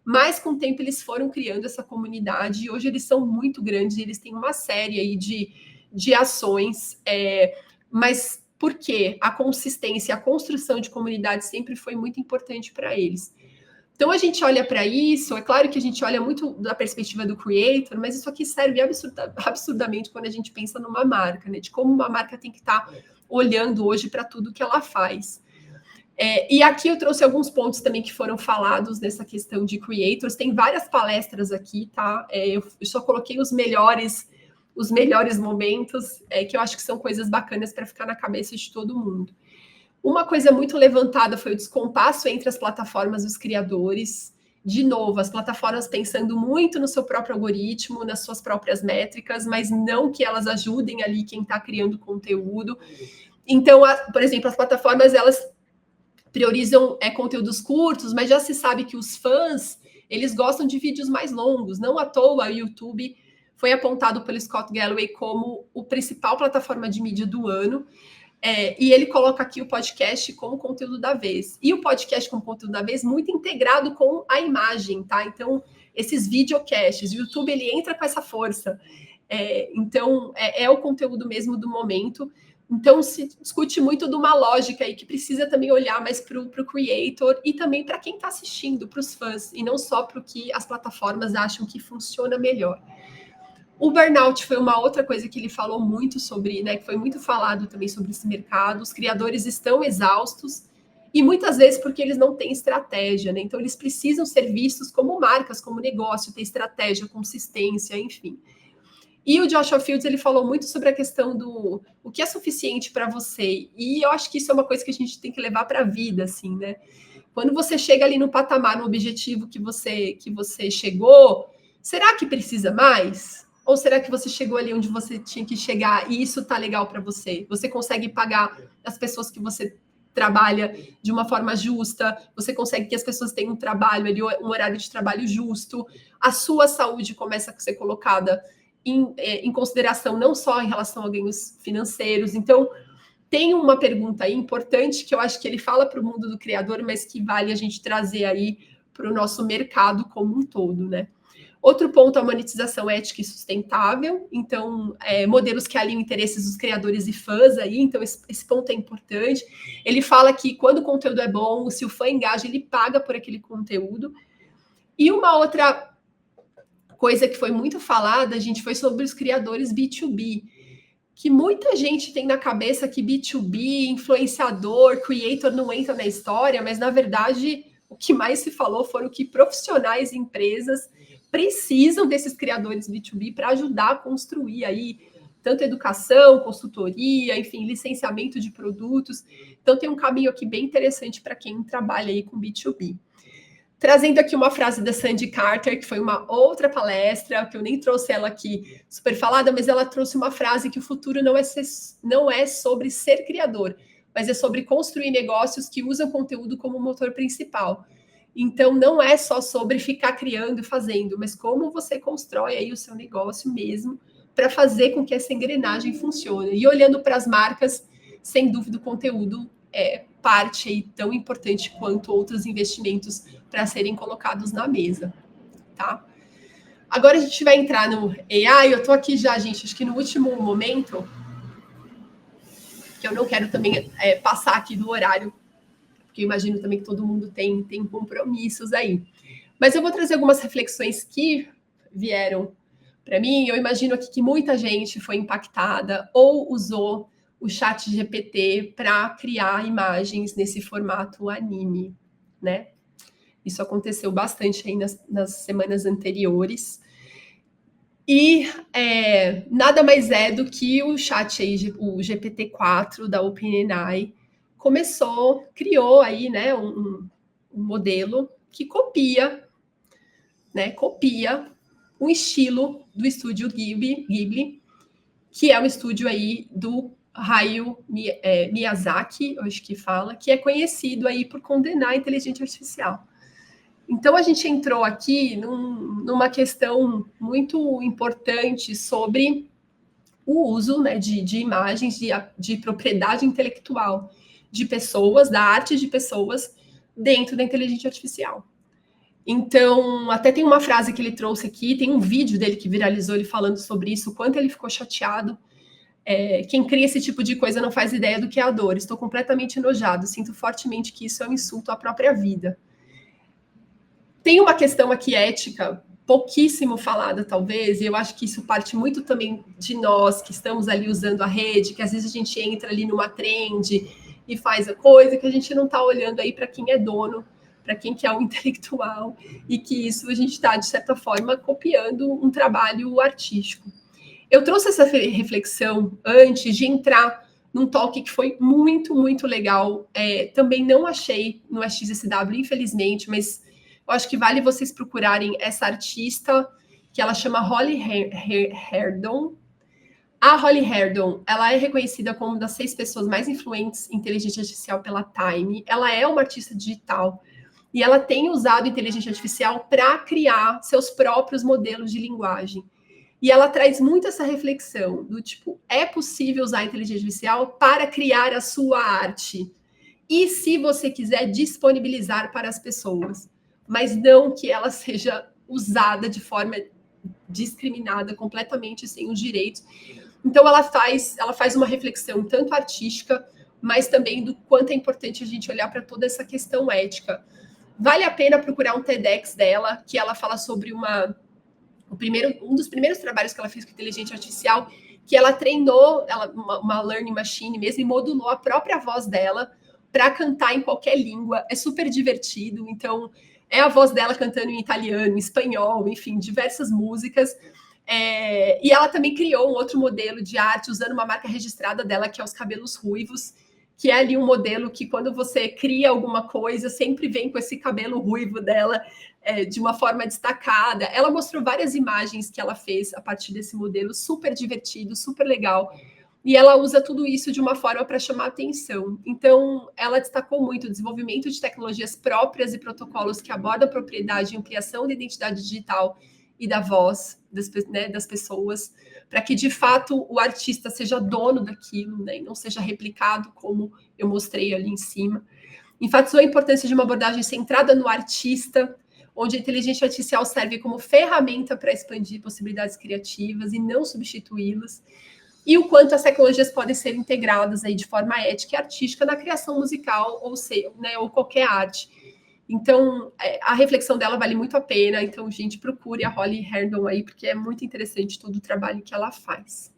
mas com o tempo eles foram criando essa comunidade, e hoje eles são muito grandes, e eles têm uma série aí de ações, mas por quê? A consistência, a construção de comunidade sempre foi muito importante para eles. Então, a gente olha para isso, é claro que a gente olha muito da perspectiva do creator, mas isso aqui serve absurdamente quando a gente pensa numa marca, né? De como uma marca tem que estar olhando hoje para tudo que ela faz. E aqui eu trouxe alguns pontos também que foram falados nessa questão de creators. Tem várias palestras aqui, tá? Eu só coloquei os melhores momentos, que eu acho que são coisas bacanas para ficar na cabeça de todo mundo. Uma coisa muito levantada foi o descompasso entre as plataformas e os criadores. De novo, as plataformas pensando muito no seu próprio algoritmo, nas suas próprias métricas, mas não que elas ajudem ali quem está criando conteúdo. Então, por exemplo, as plataformas, elas priorizam conteúdos curtos, mas já se sabe que os fãs, eles gostam de vídeos mais longos. Não à toa, o YouTube foi apontado pelo Scott Galloway como a principal plataforma de mídia do ano. E ele coloca aqui o podcast como conteúdo da vez. E o podcast como conteúdo da vez muito integrado com a imagem, tá? Então, esses videocasts, o YouTube, ele entra com essa força. Então, é o conteúdo mesmo do momento. Então, se discute muito de uma lógica aí que precisa também olhar mais para o creator e também para quem está assistindo, para os fãs, e não só para o que as plataformas acham que funciona melhor. O burnout foi uma outra coisa que ele falou muito sobre, né? Que foi muito falado também sobre esse mercado. Os criadores estão exaustos e muitas vezes porque eles não têm estratégia, né? Então eles precisam ser vistos como marcas, como negócio, ter estratégia, consistência, enfim. E o Joshua Fields, ele falou muito sobre a questão do o que é suficiente para você. E eu acho que isso é uma coisa que a gente tem que levar para a vida, assim, né? Quando você chega ali no patamar, no objetivo que você chegou, será que precisa mais? Ou será que você chegou ali onde você tinha que chegar e isso tá legal para você? Você consegue pagar as pessoas que você trabalha de uma forma justa? Você consegue que as pessoas tenham um trabalho ali, um horário de trabalho justo? A sua saúde começa a ser colocada em consideração, não só em relação a ganhos financeiros. Então, tem uma pergunta aí importante que eu acho que ele fala para o mundo do criador, mas que vale a gente trazer aí para o nosso mercado como um todo, né? Outro ponto, a monetização ética e sustentável. Então, modelos que alinham interesses dos criadores e fãs aí. Então, esse ponto é importante. Ele fala que quando o conteúdo é bom, se o fã engaja, ele paga por aquele conteúdo. E uma outra coisa que foi muito falada, gente, foi sobre os criadores B2B. Que muita gente tem na cabeça que B2B, influenciador, creator não entra na história, mas na verdade o que mais se falou foram que profissionais e empresas precisam desses criadores B2B para ajudar a construir aí tanto educação, consultoria, enfim, licenciamento de produtos. Então tem um caminho aqui bem interessante para quem trabalha aí com B2B. Trazendo aqui uma frase da Sandy Carter, que foi uma outra palestra, que eu nem trouxe ela aqui super falada, mas ela trouxe uma frase que o futuro não é sobre ser criador, mas é sobre construir negócios que usam conteúdo como motor principal. Então, não é só sobre ficar criando e fazendo, mas como você constrói aí o seu negócio mesmo para fazer com que essa engrenagem funcione. E olhando para as marcas, sem dúvida, o conteúdo é parte aí tão importante quanto outros investimentos para serem colocados na mesa, tá? Agora a gente vai entrar no AI. Eu estou aqui já, gente, acho que no último momento, que eu não quero também passar aqui do horário, porque eu imagino também que todo mundo tem compromissos aí. Mas eu vou trazer algumas reflexões que vieram para mim. Eu imagino aqui que muita gente foi impactada ou usou o chat GPT para criar imagens nesse formato anime, né? Isso aconteceu bastante aí nas semanas anteriores. E nada mais é do que o chat aí, o GPT-4 da OpenAI, criou aí, né, um modelo que copia um estilo do estúdio Ghibli, que é um estúdio aí do Hayao Miyazaki, eu acho que fala, que é conhecido aí por condenar a inteligência artificial. Então, a gente entrou aqui numa questão muito importante sobre o uso, né, de imagens, de propriedade intelectual de pessoas, da arte de pessoas, dentro da inteligência artificial. Então, até tem uma frase que ele trouxe aqui, tem um vídeo dele que viralizou, ele falando sobre isso, o quanto ele ficou chateado. Quem cria esse tipo de coisa não faz ideia do que é a dor. Estou completamente enojado, sinto fortemente que isso é um insulto à própria vida. Tem uma questão aqui ética, pouquíssimo falada, talvez, e eu acho que isso parte muito também de nós, que estamos ali usando a rede, que às vezes a gente entra ali numa trend e faz a coisa que a gente não está olhando aí para quem é dono, para quem que é o intelectual, e que isso a gente está, de certa forma, copiando um trabalho artístico. Eu trouxe essa reflexão antes de entrar num talk que foi muito, muito legal. Também não achei no SXSW, infelizmente, mas eu acho que vale vocês procurarem essa artista, que ela chama Holly Herdon. A Holly Herdon, ela é reconhecida como uma das 6 pessoas mais influentes em inteligência artificial pela Time. Ela é uma artista digital e ela tem usado inteligência artificial para criar seus próprios modelos de linguagem. E ela traz muito essa reflexão do tipo, é possível usar a inteligência artificial para criar a sua arte. E se você quiser disponibilizar para as pessoas, mas não que ela seja usada de forma discriminada, completamente sem os direitos. Então, ela faz uma reflexão tanto artística, mas também do quanto é importante a gente olhar para toda essa questão ética. Vale a pena procurar um TEDx dela, que ela fala sobre um dos primeiros trabalhos que ela fez com inteligência artificial, que ela treinou uma learning machine mesmo e modulou a própria voz dela para cantar em qualquer língua. É super divertido, então é a voz dela cantando em italiano, em espanhol, enfim, diversas músicas. E ela também criou um outro modelo de arte usando uma marca registrada dela, que é os cabelos ruivos, que é ali um modelo que quando você cria alguma coisa, sempre vem com esse cabelo ruivo dela de uma forma destacada. Ela mostrou várias imagens que ela fez a partir desse modelo, super divertido, super legal. E ela usa tudo isso de uma forma para chamar atenção. Então, ela destacou muito o desenvolvimento de tecnologias próprias e protocolos que abordam a propriedade e ampliação da identidade digital e da voz das pessoas, para que, de fato, o artista seja dono daquilo, né, e não seja replicado, como eu mostrei ali em cima. Enfatizou a importância de uma abordagem centrada no artista, onde a inteligência artificial serve como ferramenta para expandir possibilidades criativas e não substituí-las, e o quanto as tecnologias podem ser integradas aí de forma ética e artística na criação musical, ou qualquer arte. Então, a reflexão dela vale muito a pena. Então, gente, procure a Holly Herndon aí, porque é muito interessante todo o trabalho que ela faz.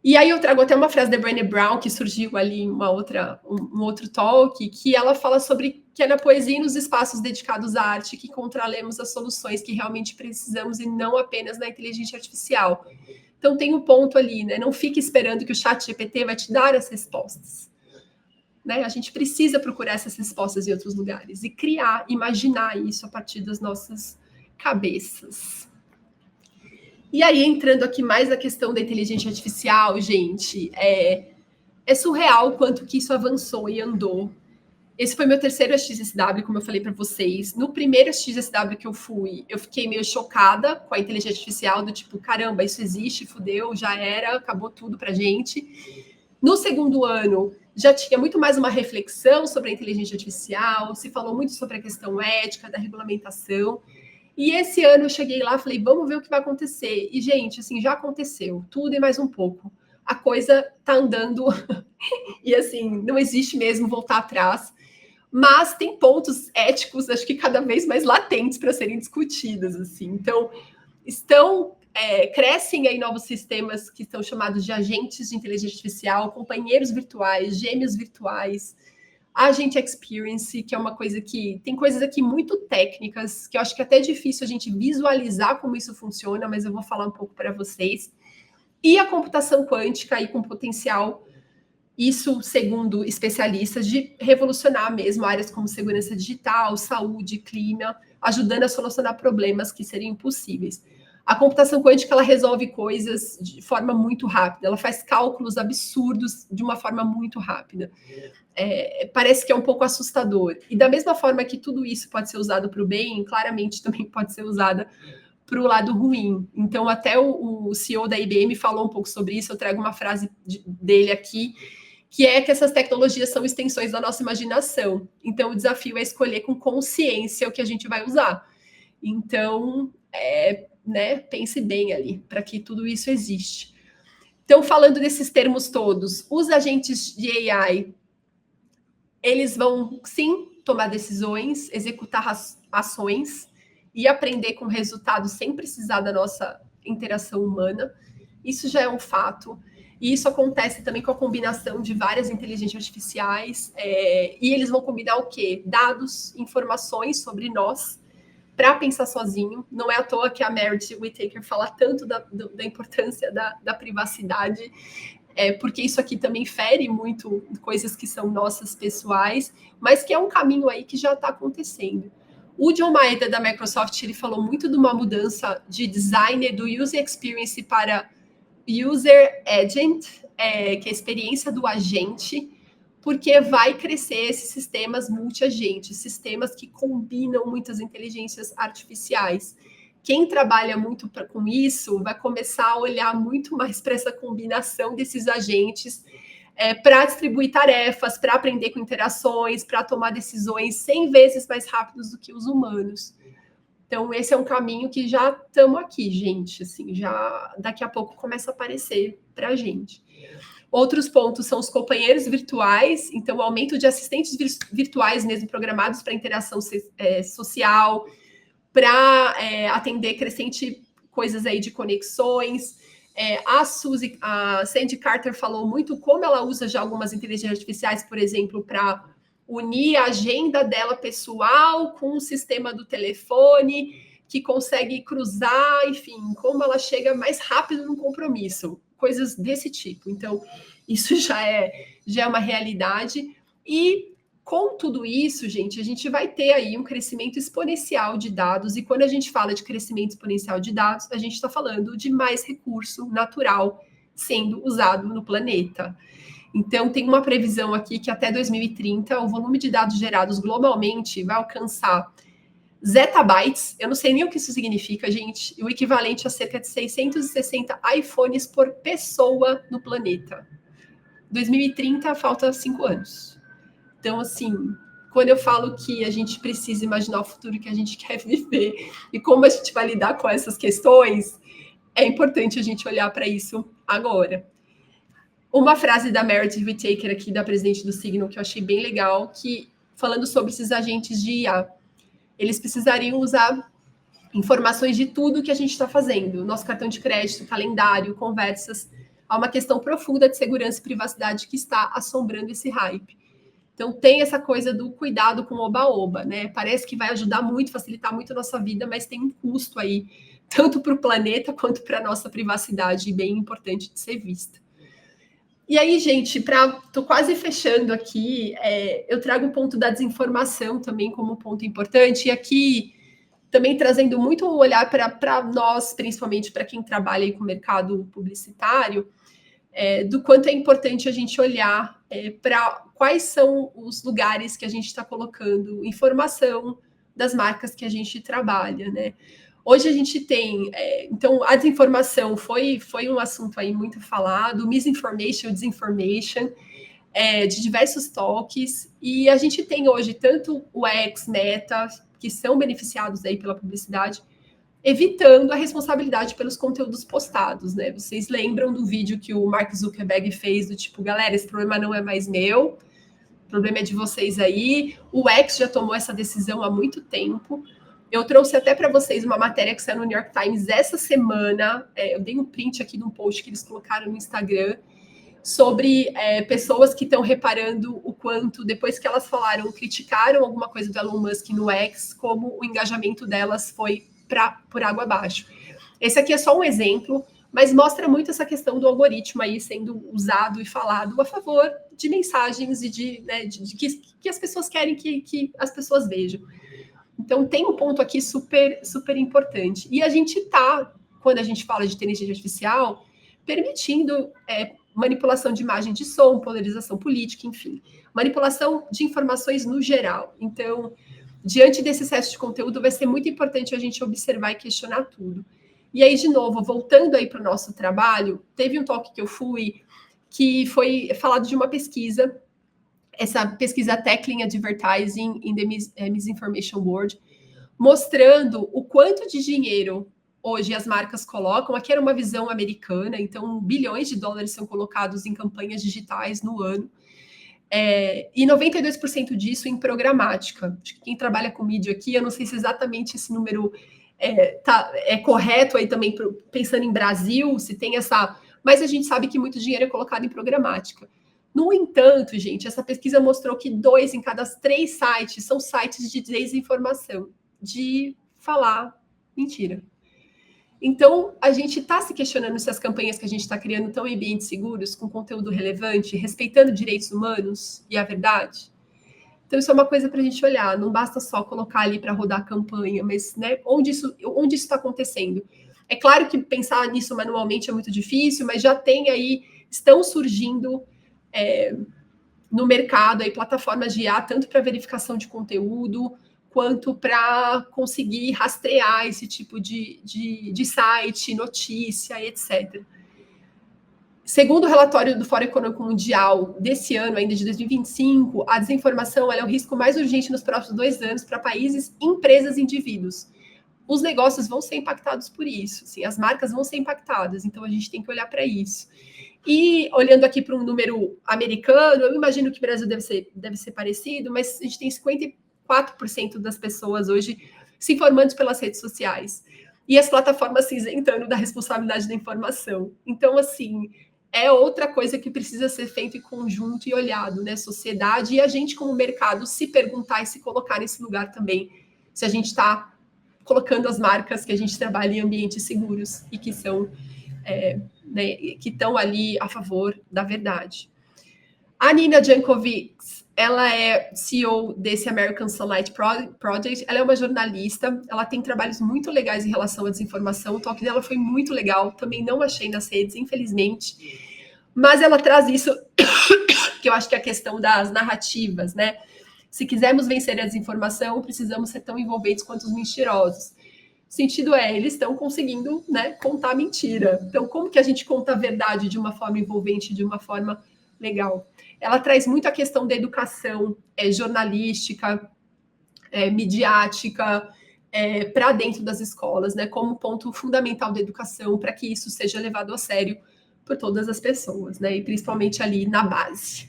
E aí eu trago até uma frase da Brené Brown, que surgiu ali em um outro talk, que ela fala sobre que é na poesia e nos espaços dedicados à arte que encontraremos as soluções que realmente precisamos e não apenas na inteligência artificial. Então tem um ponto ali, né? Não fique esperando que o chat GPT vai te dar as respostas. Né? A gente precisa procurar essas respostas em outros lugares e criar, imaginar isso a partir das nossas cabeças. E aí, entrando aqui mais na questão da inteligência artificial, gente, é surreal o quanto que isso avançou e andou. Esse foi meu terceiro SXSW, como eu falei para vocês. No primeiro SXSW que eu fui, eu fiquei meio chocada com a inteligência artificial, do tipo, caramba, isso existe, fudeu, já era, acabou tudo pra gente. No segundo ano, já tinha muito mais uma reflexão sobre a inteligência artificial, se falou muito sobre a questão ética, da regulamentação. E esse ano eu cheguei lá, falei, vamos ver o que vai acontecer. E, gente, assim, já aconteceu, tudo e mais um pouco. A coisa tá andando e, assim, não existe mesmo voltar atrás. Mas tem pontos éticos, acho que cada vez mais latentes para serem discutidos, assim. Então, crescem aí novos sistemas que estão chamados de agentes de inteligência artificial, companheiros virtuais, gêmeos virtuais, Agent Experience, que é uma coisa que tem coisas aqui muito técnicas, que eu acho que é até difícil a gente visualizar como isso funciona, mas eu vou falar um pouco para vocês. E a computação quântica aí com potencial, isso segundo especialistas, de revolucionar mesmo áreas como segurança digital, saúde, clima, ajudando a solucionar problemas que seriam impossíveis. A computação quântica, ela resolve coisas de forma muito rápida, ela faz cálculos absurdos de uma forma muito rápida. Parece que é um pouco assustador. E da mesma forma que tudo isso pode ser usado para o bem, claramente também pode ser usada para o lado ruim. Então, até o CEO da IBM falou um pouco sobre isso, eu trago uma frase dele aqui, que é que essas tecnologias são extensões da nossa imaginação. Então, o desafio é escolher com consciência o que a gente vai usar. Então, pense bem ali, para que tudo isso existe. Então, falando desses termos todos, os agentes de AI, eles vão, sim, tomar decisões, executar ações e aprender com resultados sem precisar da nossa interação humana. Isso já é um fato. E isso acontece também com a combinação de várias inteligências artificiais. E eles vão combinar o quê? Dados, informações sobre nós, para pensar sozinho. Não é à toa que a Meredith Whittaker fala tanto da importância da privacidade, porque isso aqui também fere muito coisas que são nossas pessoais, mas que é um caminho aí que já está acontecendo. O John Maeda, da Microsoft, ele falou muito de uma mudança de design do user experience para user agent, que é a experiência do agente, porque vai crescer esses sistemas multi-agentes, sistemas que combinam muitas inteligências artificiais. Quem trabalha muito com isso vai começar a olhar muito mais para essa combinação desses agentes, para distribuir tarefas, para aprender com interações, para tomar decisões 100 vezes mais rápidos do que os humanos. Então, esse é um caminho que já estamos aqui, gente. Assim, já daqui a pouco começa a aparecer para a gente. Outros pontos são os companheiros virtuais, então o aumento de assistentes virtuais mesmo programados para interação social, para atender crescente coisas aí de conexões. A Sandy Carter falou muito como ela usa já algumas inteligências artificiais, por exemplo, para unir a agenda dela pessoal com o sistema do telefone, que consegue cruzar, enfim, como ela chega mais rápido no compromisso, coisas desse tipo. Então, isso já é uma realidade. E com tudo isso, gente, a gente vai ter aí um crescimento exponencial de dados, e quando a gente fala de crescimento exponencial de dados, a gente está falando de mais recurso natural sendo usado no planeta. Então, tem uma previsão aqui que até 2030 o volume de dados gerados globalmente vai alcançar zettabytes, eu não sei nem o que isso significa, gente, o equivalente a cerca de 660 iPhones por pessoa no planeta. 2030, falta 5 anos. Então, assim, quando eu falo que a gente precisa imaginar o futuro que a gente quer viver e como a gente vai lidar com essas questões, é importante a gente olhar para isso agora. Uma frase da Meredith Whittaker aqui, da presidente do Signal, que eu achei bem legal, que falando sobre esses agentes de IA, eles precisariam usar informações de tudo que a gente está fazendo, nosso cartão de crédito, calendário, conversas. Há uma questão profunda de segurança e privacidade que está assombrando esse hype. Então tem essa coisa do cuidado com o oba-oba, né? Parece que vai ajudar muito, facilitar muito a nossa vida, mas tem um custo aí, tanto para o planeta quanto para a nossa privacidade, bem importante de ser vista. E aí, gente, tô quase fechando aqui, eu trago o ponto da desinformação também como um ponto importante, e aqui também trazendo muito o olhar para nós, principalmente para quem trabalha aí com o mercado publicitário, do quanto é importante a gente olhar para quais são os lugares que a gente está colocando informação das marcas que a gente trabalha, né? Hoje a gente tem, então, a desinformação foi um assunto aí muito falado, misinformation, disinformation, de diversos toques, e a gente tem hoje tanto o X, Meta, que são beneficiados aí pela publicidade, evitando a responsabilidade pelos conteúdos postados, né? Vocês lembram do vídeo que o Mark Zuckerberg fez, do tipo, galera, esse problema não é mais meu, o problema é de vocês aí. O X já tomou essa decisão há muito tempo. Eu trouxe até para vocês uma matéria que saiu no New York Times essa semana. Eu dei um print aqui de um post que eles colocaram no Instagram sobre pessoas que estão reparando o quanto, depois que elas criticaram alguma coisa do Elon Musk no X, como o engajamento delas foi por água abaixo. Esse aqui é só um exemplo, mas mostra muito essa questão do algoritmo aí sendo usado e falado a favor de mensagens e que as pessoas querem que as pessoas vejam. Então, tem um ponto aqui super, super importante. E a gente está, quando a gente fala de inteligência artificial, permitindo manipulação de imagem, de som, polarização política, enfim. Manipulação de informações no geral. Então, diante desse excesso de conteúdo, vai ser muito importante a gente observar e questionar tudo. E aí, de novo, voltando aí para o nosso trabalho, teve um talk que eu fui, que foi falado de uma pesquisa, essa pesquisa Tackling Advertising in the Misinformation World, mostrando o quanto de dinheiro hoje as marcas colocam. Aqui era uma visão americana, então bilhões de dólares são colocados em campanhas digitais no ano. E 92% disso em programática. Acho que quem trabalha com mídia aqui, eu não sei se exatamente esse número é correto aí também, pensando em Brasil, se tem essa... Mas a gente sabe que muito dinheiro é colocado em programática. No entanto, gente, essa pesquisa mostrou que 2 em cada 3 sites são sites de desinformação, de falar mentira. Então, a gente está se questionando se as campanhas que a gente está criando estão em ambientes seguros, com conteúdo relevante, respeitando direitos humanos e a verdade. Então, isso é uma coisa para a gente olhar. Não basta só colocar ali para rodar a campanha, mas onde isso está acontecendo? É claro que pensar nisso manualmente é muito difícil, mas já tem aí, estão surgindo no mercado aí plataformas de IA, tanto para verificação de conteúdo, quanto para conseguir rastrear esse tipo de site, notícia, etc. Segundo o relatório do Fórum Econômico Mundial desse ano, ainda de 2025, a desinformação é o risco mais urgente nos próximos 2 anos para países, empresas e indivíduos. Os negócios vão ser impactados por isso, assim, as marcas vão ser impactadas, então a gente tem que olhar para isso. E olhando aqui para um número americano, eu imagino que o Brasil deve ser parecido, mas a gente tem 54% das pessoas hoje se informando pelas redes sociais. E as plataformas se isentando da responsabilidade da informação. Então, assim, é outra coisa que precisa ser feito em conjunto e olhado, né? Sociedade e a gente, como mercado, se perguntar e se colocar nesse lugar também, se a gente está colocando as marcas que a gente trabalha em ambientes seguros e que são... que estão ali a favor da verdade. A Nina Jankovic, ela é CEO desse American Sunlight Project, ela é uma jornalista, ela tem trabalhos muito legais em relação à desinformação, o talk dela foi muito legal, também não achei nas redes, infelizmente, mas ela traz isso, que eu acho que é a questão das narrativas, né? Se quisermos vencer a desinformação, precisamos ser tão envolventes quanto os mentirosos. O sentido é, eles estão conseguindo, né, contar mentira. Então, como que a gente conta a verdade de uma forma envolvente, de uma forma legal? Ela traz muito a questão da educação jornalística, midiática, para dentro das escolas, né, como ponto fundamental da educação, para que isso seja levado a sério por todas as pessoas, né, e principalmente ali na base.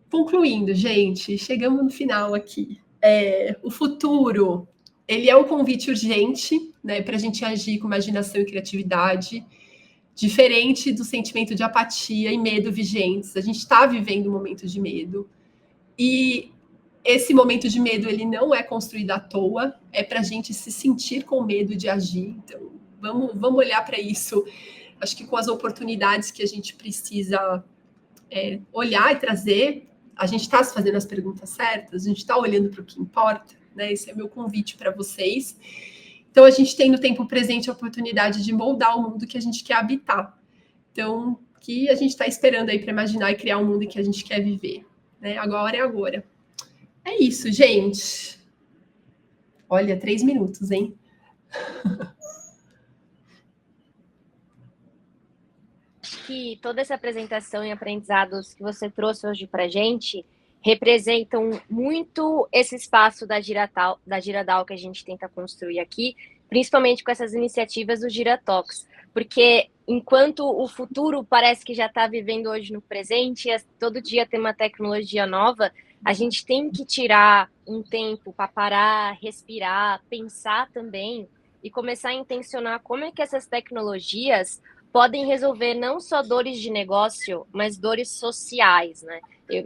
Concluindo, gente, chegamos no final aqui. O futuro, ele é um convite urgente, né, para a gente agir com imaginação e criatividade, diferente do sentimento de apatia e medo vigentes. A gente está vivendo um momento de medo e esse momento de medo ele não é construído à toa, é para a gente se sentir com medo de agir. Então, vamos olhar para isso. Acho que com as oportunidades que a gente precisa olhar e trazer, a gente está se fazendo as perguntas certas, a gente está olhando para o que importa, né? Esse é meu convite para vocês. Então, a gente tem no tempo presente a oportunidade de moldar o mundo que a gente quer habitar. Então, que a gente está esperando aí para imaginar e criar um mundo que a gente quer viver, né? Agora é agora. É isso, gente. Olha, 3 minutos, hein? Acho que toda essa apresentação e aprendizados que você trouxe hoje para a gente representam muito esse espaço da Giradal que a gente tenta construir aqui, principalmente com essas iniciativas do Giratox, porque enquanto o futuro parece que já está vivendo hoje no presente, todo dia tem uma tecnologia nova, a gente tem que tirar um tempo para parar, respirar, pensar também e começar a intencionar como é que essas tecnologias podem resolver não só dores de negócio, mas dores sociais, né?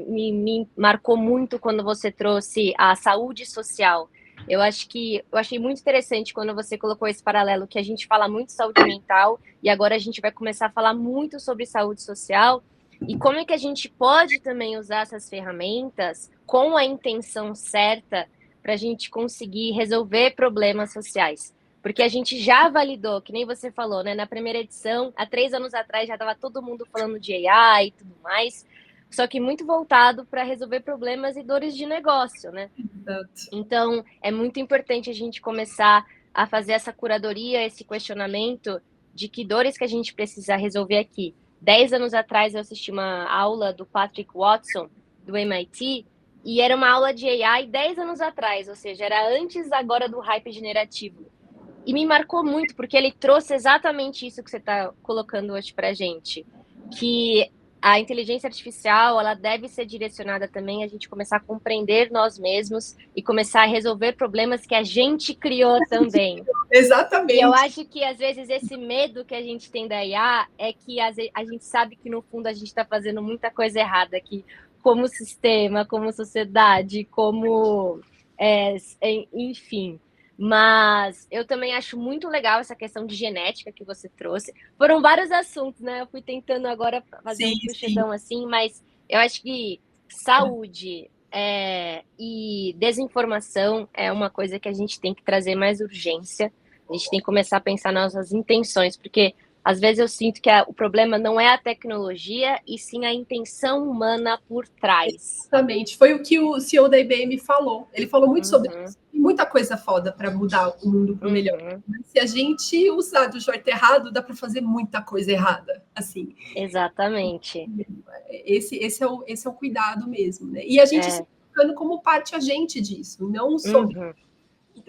Me marcou muito quando você trouxe a saúde social. Eu achei muito interessante quando você colocou esse paralelo que a gente fala muito de saúde mental e agora a gente vai começar a falar muito sobre saúde social e como é que a gente pode também usar essas ferramentas com a intenção certa para a gente conseguir resolver problemas sociais. Porque a gente já validou, que nem você falou, né? Na primeira edição, há 3 anos atrás, já estava todo mundo falando de AI e tudo mais, só que muito voltado para resolver problemas e dores de negócio, né? Exato. Então, é muito importante a gente começar a fazer essa curadoria, esse questionamento de que dores que a gente precisa resolver aqui. 10 anos atrás, eu assisti uma aula do Patrick Watson, do MIT, e era uma aula de AI 10 anos atrás, ou seja, era antes agora do hype generativo. E me marcou muito, porque ele trouxe exatamente isso que você está colocando hoje para a gente. Que a inteligência artificial, ela deve ser direcionada também a gente começar a compreender nós mesmos e começar a resolver problemas que a gente criou também. Exatamente. E eu acho que, às vezes, esse medo que a gente tem da IA é que a gente sabe que, no fundo, a gente está fazendo muita coisa errada aqui, como sistema, como sociedade, como... enfim... Mas eu também acho muito legal essa questão de genética que você trouxe. Foram vários assuntos, né? Eu fui tentando agora fazer um puxadão assim, mas eu acho que saúde e desinformação é uma coisa que a gente tem que trazer mais urgência. A gente tem que começar a pensar nas nossas intenções, porque às vezes eu sinto que o problema não é a tecnologia, e sim a intenção humana por trás. Exatamente. Foi o que o CEO da IBM falou. Ele falou muito sobre isso. Tem muita coisa foda para mudar o mundo para o melhor. Se a gente usar do jeito errado, dá para fazer muita coisa errada. Assim. Exatamente. Esse é o cuidado mesmo, né? E a gente se colocando como parte agente disso, não só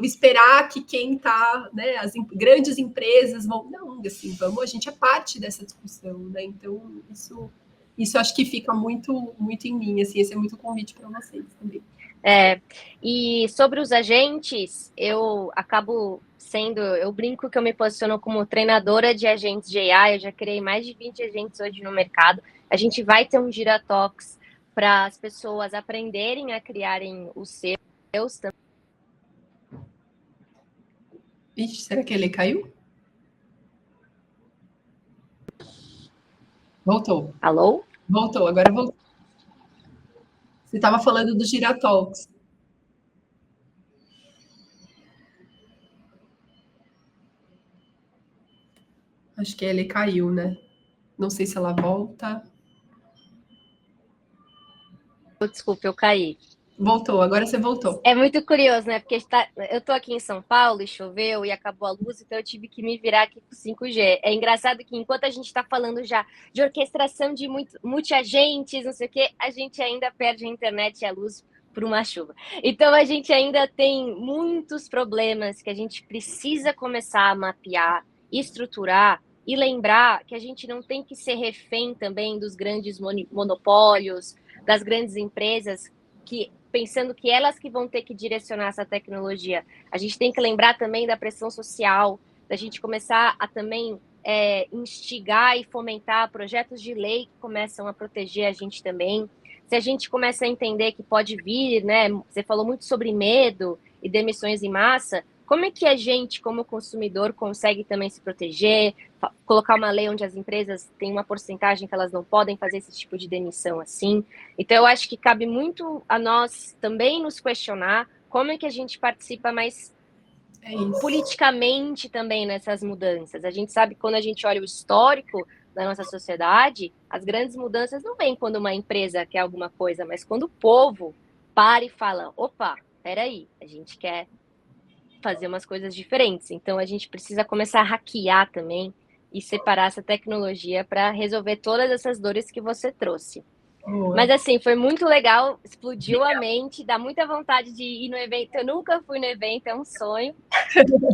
esperar que quem está, né, as grandes empresas vão, não, assim, a gente é parte dessa discussão, né? Então isso acho que fica muito em mim, assim, esse é muito convite para vocês também. E sobre os agentes, eu brinco que eu me posiciono como treinadora de agentes de AI, eu já criei mais de 20 agentes hoje no mercado. A gente vai ter um Giratox para as pessoas aprenderem a criarem os seus também. Ixi, será que ele caiu? Voltou. Alô? Voltou, agora voltou. Você estava falando do Giratalks. Acho que ele caiu, né? Não sei se ela volta. Desculpa, eu caí. Voltou, agora você voltou. É muito curioso, né? Porque eu tô aqui em São Paulo e choveu e acabou a luz, então eu tive que me virar aqui com 5G. É engraçado que enquanto a gente está falando já de orquestração de multi-agentes, não sei o quê, a gente ainda perde a internet e a luz por uma chuva. Então a gente ainda tem muitos problemas que a gente precisa começar a mapear, estruturar e lembrar que a gente não tem que ser refém também dos grandes monopólios, das grandes empresas que pensando que elas que vão ter que direcionar essa tecnologia. A gente tem que lembrar também da pressão social, da gente começar a também instigar e fomentar projetos de lei que começam a proteger a gente também. Se a gente começa a entender que pode vir, né? Você falou muito sobre medo e demissões em massa. Como é que a gente, como consumidor, consegue também se proteger, colocar uma lei onde as empresas têm uma porcentagem que elas não podem fazer esse tipo de demissão assim? Então, eu acho que cabe muito a nós também nos questionar como é que a gente participa mais politicamente também nessas mudanças. A gente sabe que quando a gente olha o histórico da nossa sociedade, as grandes mudanças não vêm quando uma empresa quer alguma coisa, mas quando o povo para e fala, opa, peraí, a gente quer fazer umas coisas diferentes. Então, a gente precisa começar a hackear também e separar essa tecnologia para resolver todas essas dores que você trouxe. Boa. Mas assim, foi muito legal, explodiu a mente, dá muita vontade de ir no evento. Eu nunca fui no evento, é um sonho.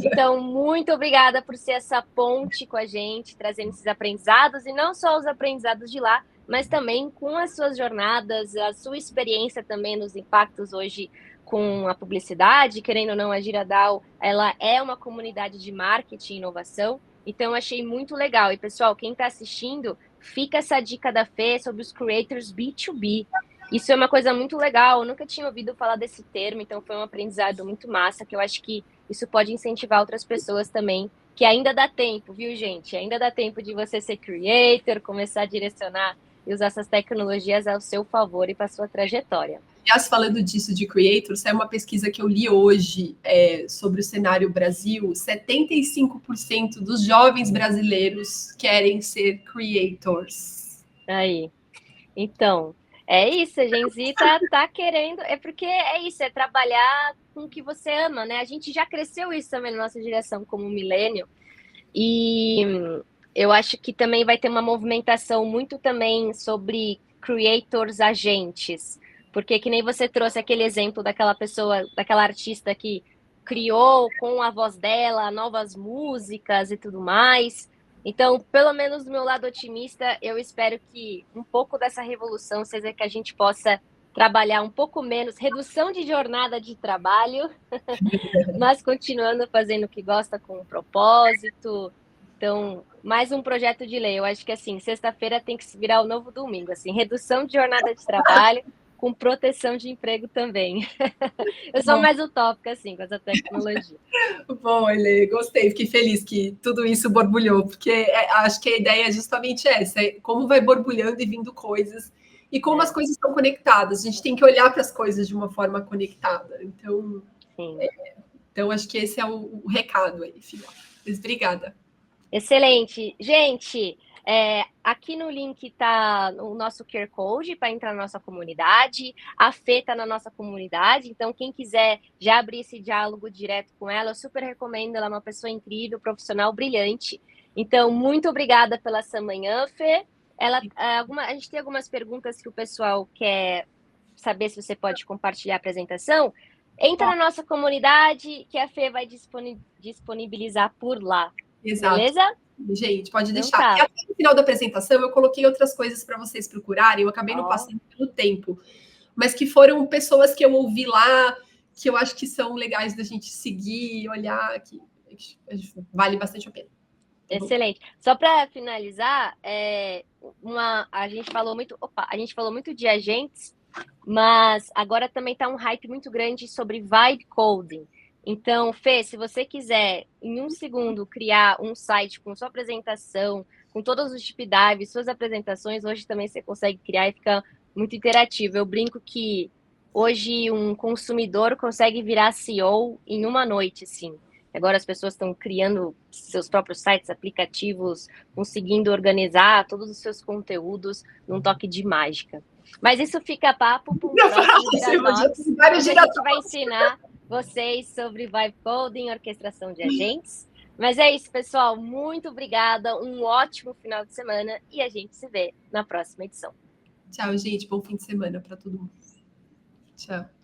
Então, muito obrigada por ser essa ponte com a gente, trazendo esses aprendizados, e não só os aprendizados de lá, mas também com as suas jornadas, a sua experiência também nos impactos hoje com a publicidade. Querendo ou não, a Giradal, ela é uma comunidade de marketing e inovação, então achei muito legal. E pessoal, quem está assistindo, fica essa dica da Fê sobre os creators B2B. Isso é uma coisa muito legal, eu nunca tinha ouvido falar desse termo, então foi um aprendizado muito massa, que eu acho que isso pode incentivar outras pessoas também, que ainda dá tempo, viu, gente? Ainda dá tempo de você ser creator, começar a direcionar e usar essas tecnologias ao seu favor e para a sua trajetória. Aliás, falando disso de creators, é uma pesquisa que eu li hoje sobre o cenário Brasil. 75% dos jovens brasileiros querem ser creators. Aí. Então, é isso, a Gen Z tá querendo, é porque é isso, é trabalhar com o que você ama, né? A gente já cresceu isso também na nossa geração como millennial, e eu acho que também vai ter uma movimentação muito também sobre creators agentes, porque que nem você trouxe aquele exemplo daquela pessoa, daquela artista que criou com a voz dela novas músicas e tudo mais. Então, pelo menos do meu lado otimista, eu espero que um pouco dessa revolução seja que a gente possa trabalhar um pouco menos, redução de jornada de trabalho, mas continuando fazendo o que gosta com um propósito. Então, mais um projeto de lei. Eu acho que assim, sexta-feira tem que se virar o novo domingo, assim, redução de jornada de trabalho com proteção de emprego também. Eu sou mais utópica, assim, com essa tecnologia. Bom, Ele, gostei, fiquei feliz que tudo isso borbulhou, porque acho que a ideia é justamente essa, como vai borbulhando e vindo coisas, e como as coisas estão conectadas. A gente tem que olhar para as coisas de uma forma conectada. Então acho que esse é o recado aí, final. Mas obrigada. Excelente. Gente, aqui no link está o nosso QR Code para entrar na nossa comunidade. A Fê está na nossa comunidade, então quem quiser já abrir esse diálogo direto com ela, eu super recomendo. Ela é uma pessoa incrível, profissional, brilhante. Então, muito obrigada pela essa manhã, Fê. A gente tem algumas perguntas que o pessoal quer saber se você pode compartilhar a apresentação. Entra na nossa comunidade que a Fê vai disponibilizar por lá. Exato. Beleza? Gente, pode Então deixar. tá. E até no final da apresentação eu coloquei outras coisas para vocês procurarem, eu acabei não passando pelo tempo, mas que foram pessoas que eu ouvi lá, que eu acho que são legais da gente seguir, olhar, que vale bastante a pena. Excelente. Só para finalizar, a gente falou muito de agentes, mas agora também está um hype muito grande sobre vibe coding. Então, Fê, se você quiser, em um segundo, criar um site com sua apresentação, com todos os deep dives, suas apresentações, hoje também você consegue criar e fica muito interativo. Eu brinco que hoje um consumidor consegue virar CEO em uma noite, assim. Agora as pessoas estão criando seus próprios sites, aplicativos, conseguindo organizar todos os seus conteúdos num toque de mágica. Mas isso fica papo para um Na próximo próxima, Giratalks, vários onde a gente vai Giratalks. ensinar vocês sobre vibe coding, orquestração de agentes. Mas é isso, pessoal. Muito obrigada. Um ótimo final de semana e a gente se vê na próxima edição. Tchau, gente. Bom fim de semana para todo mundo. Tchau.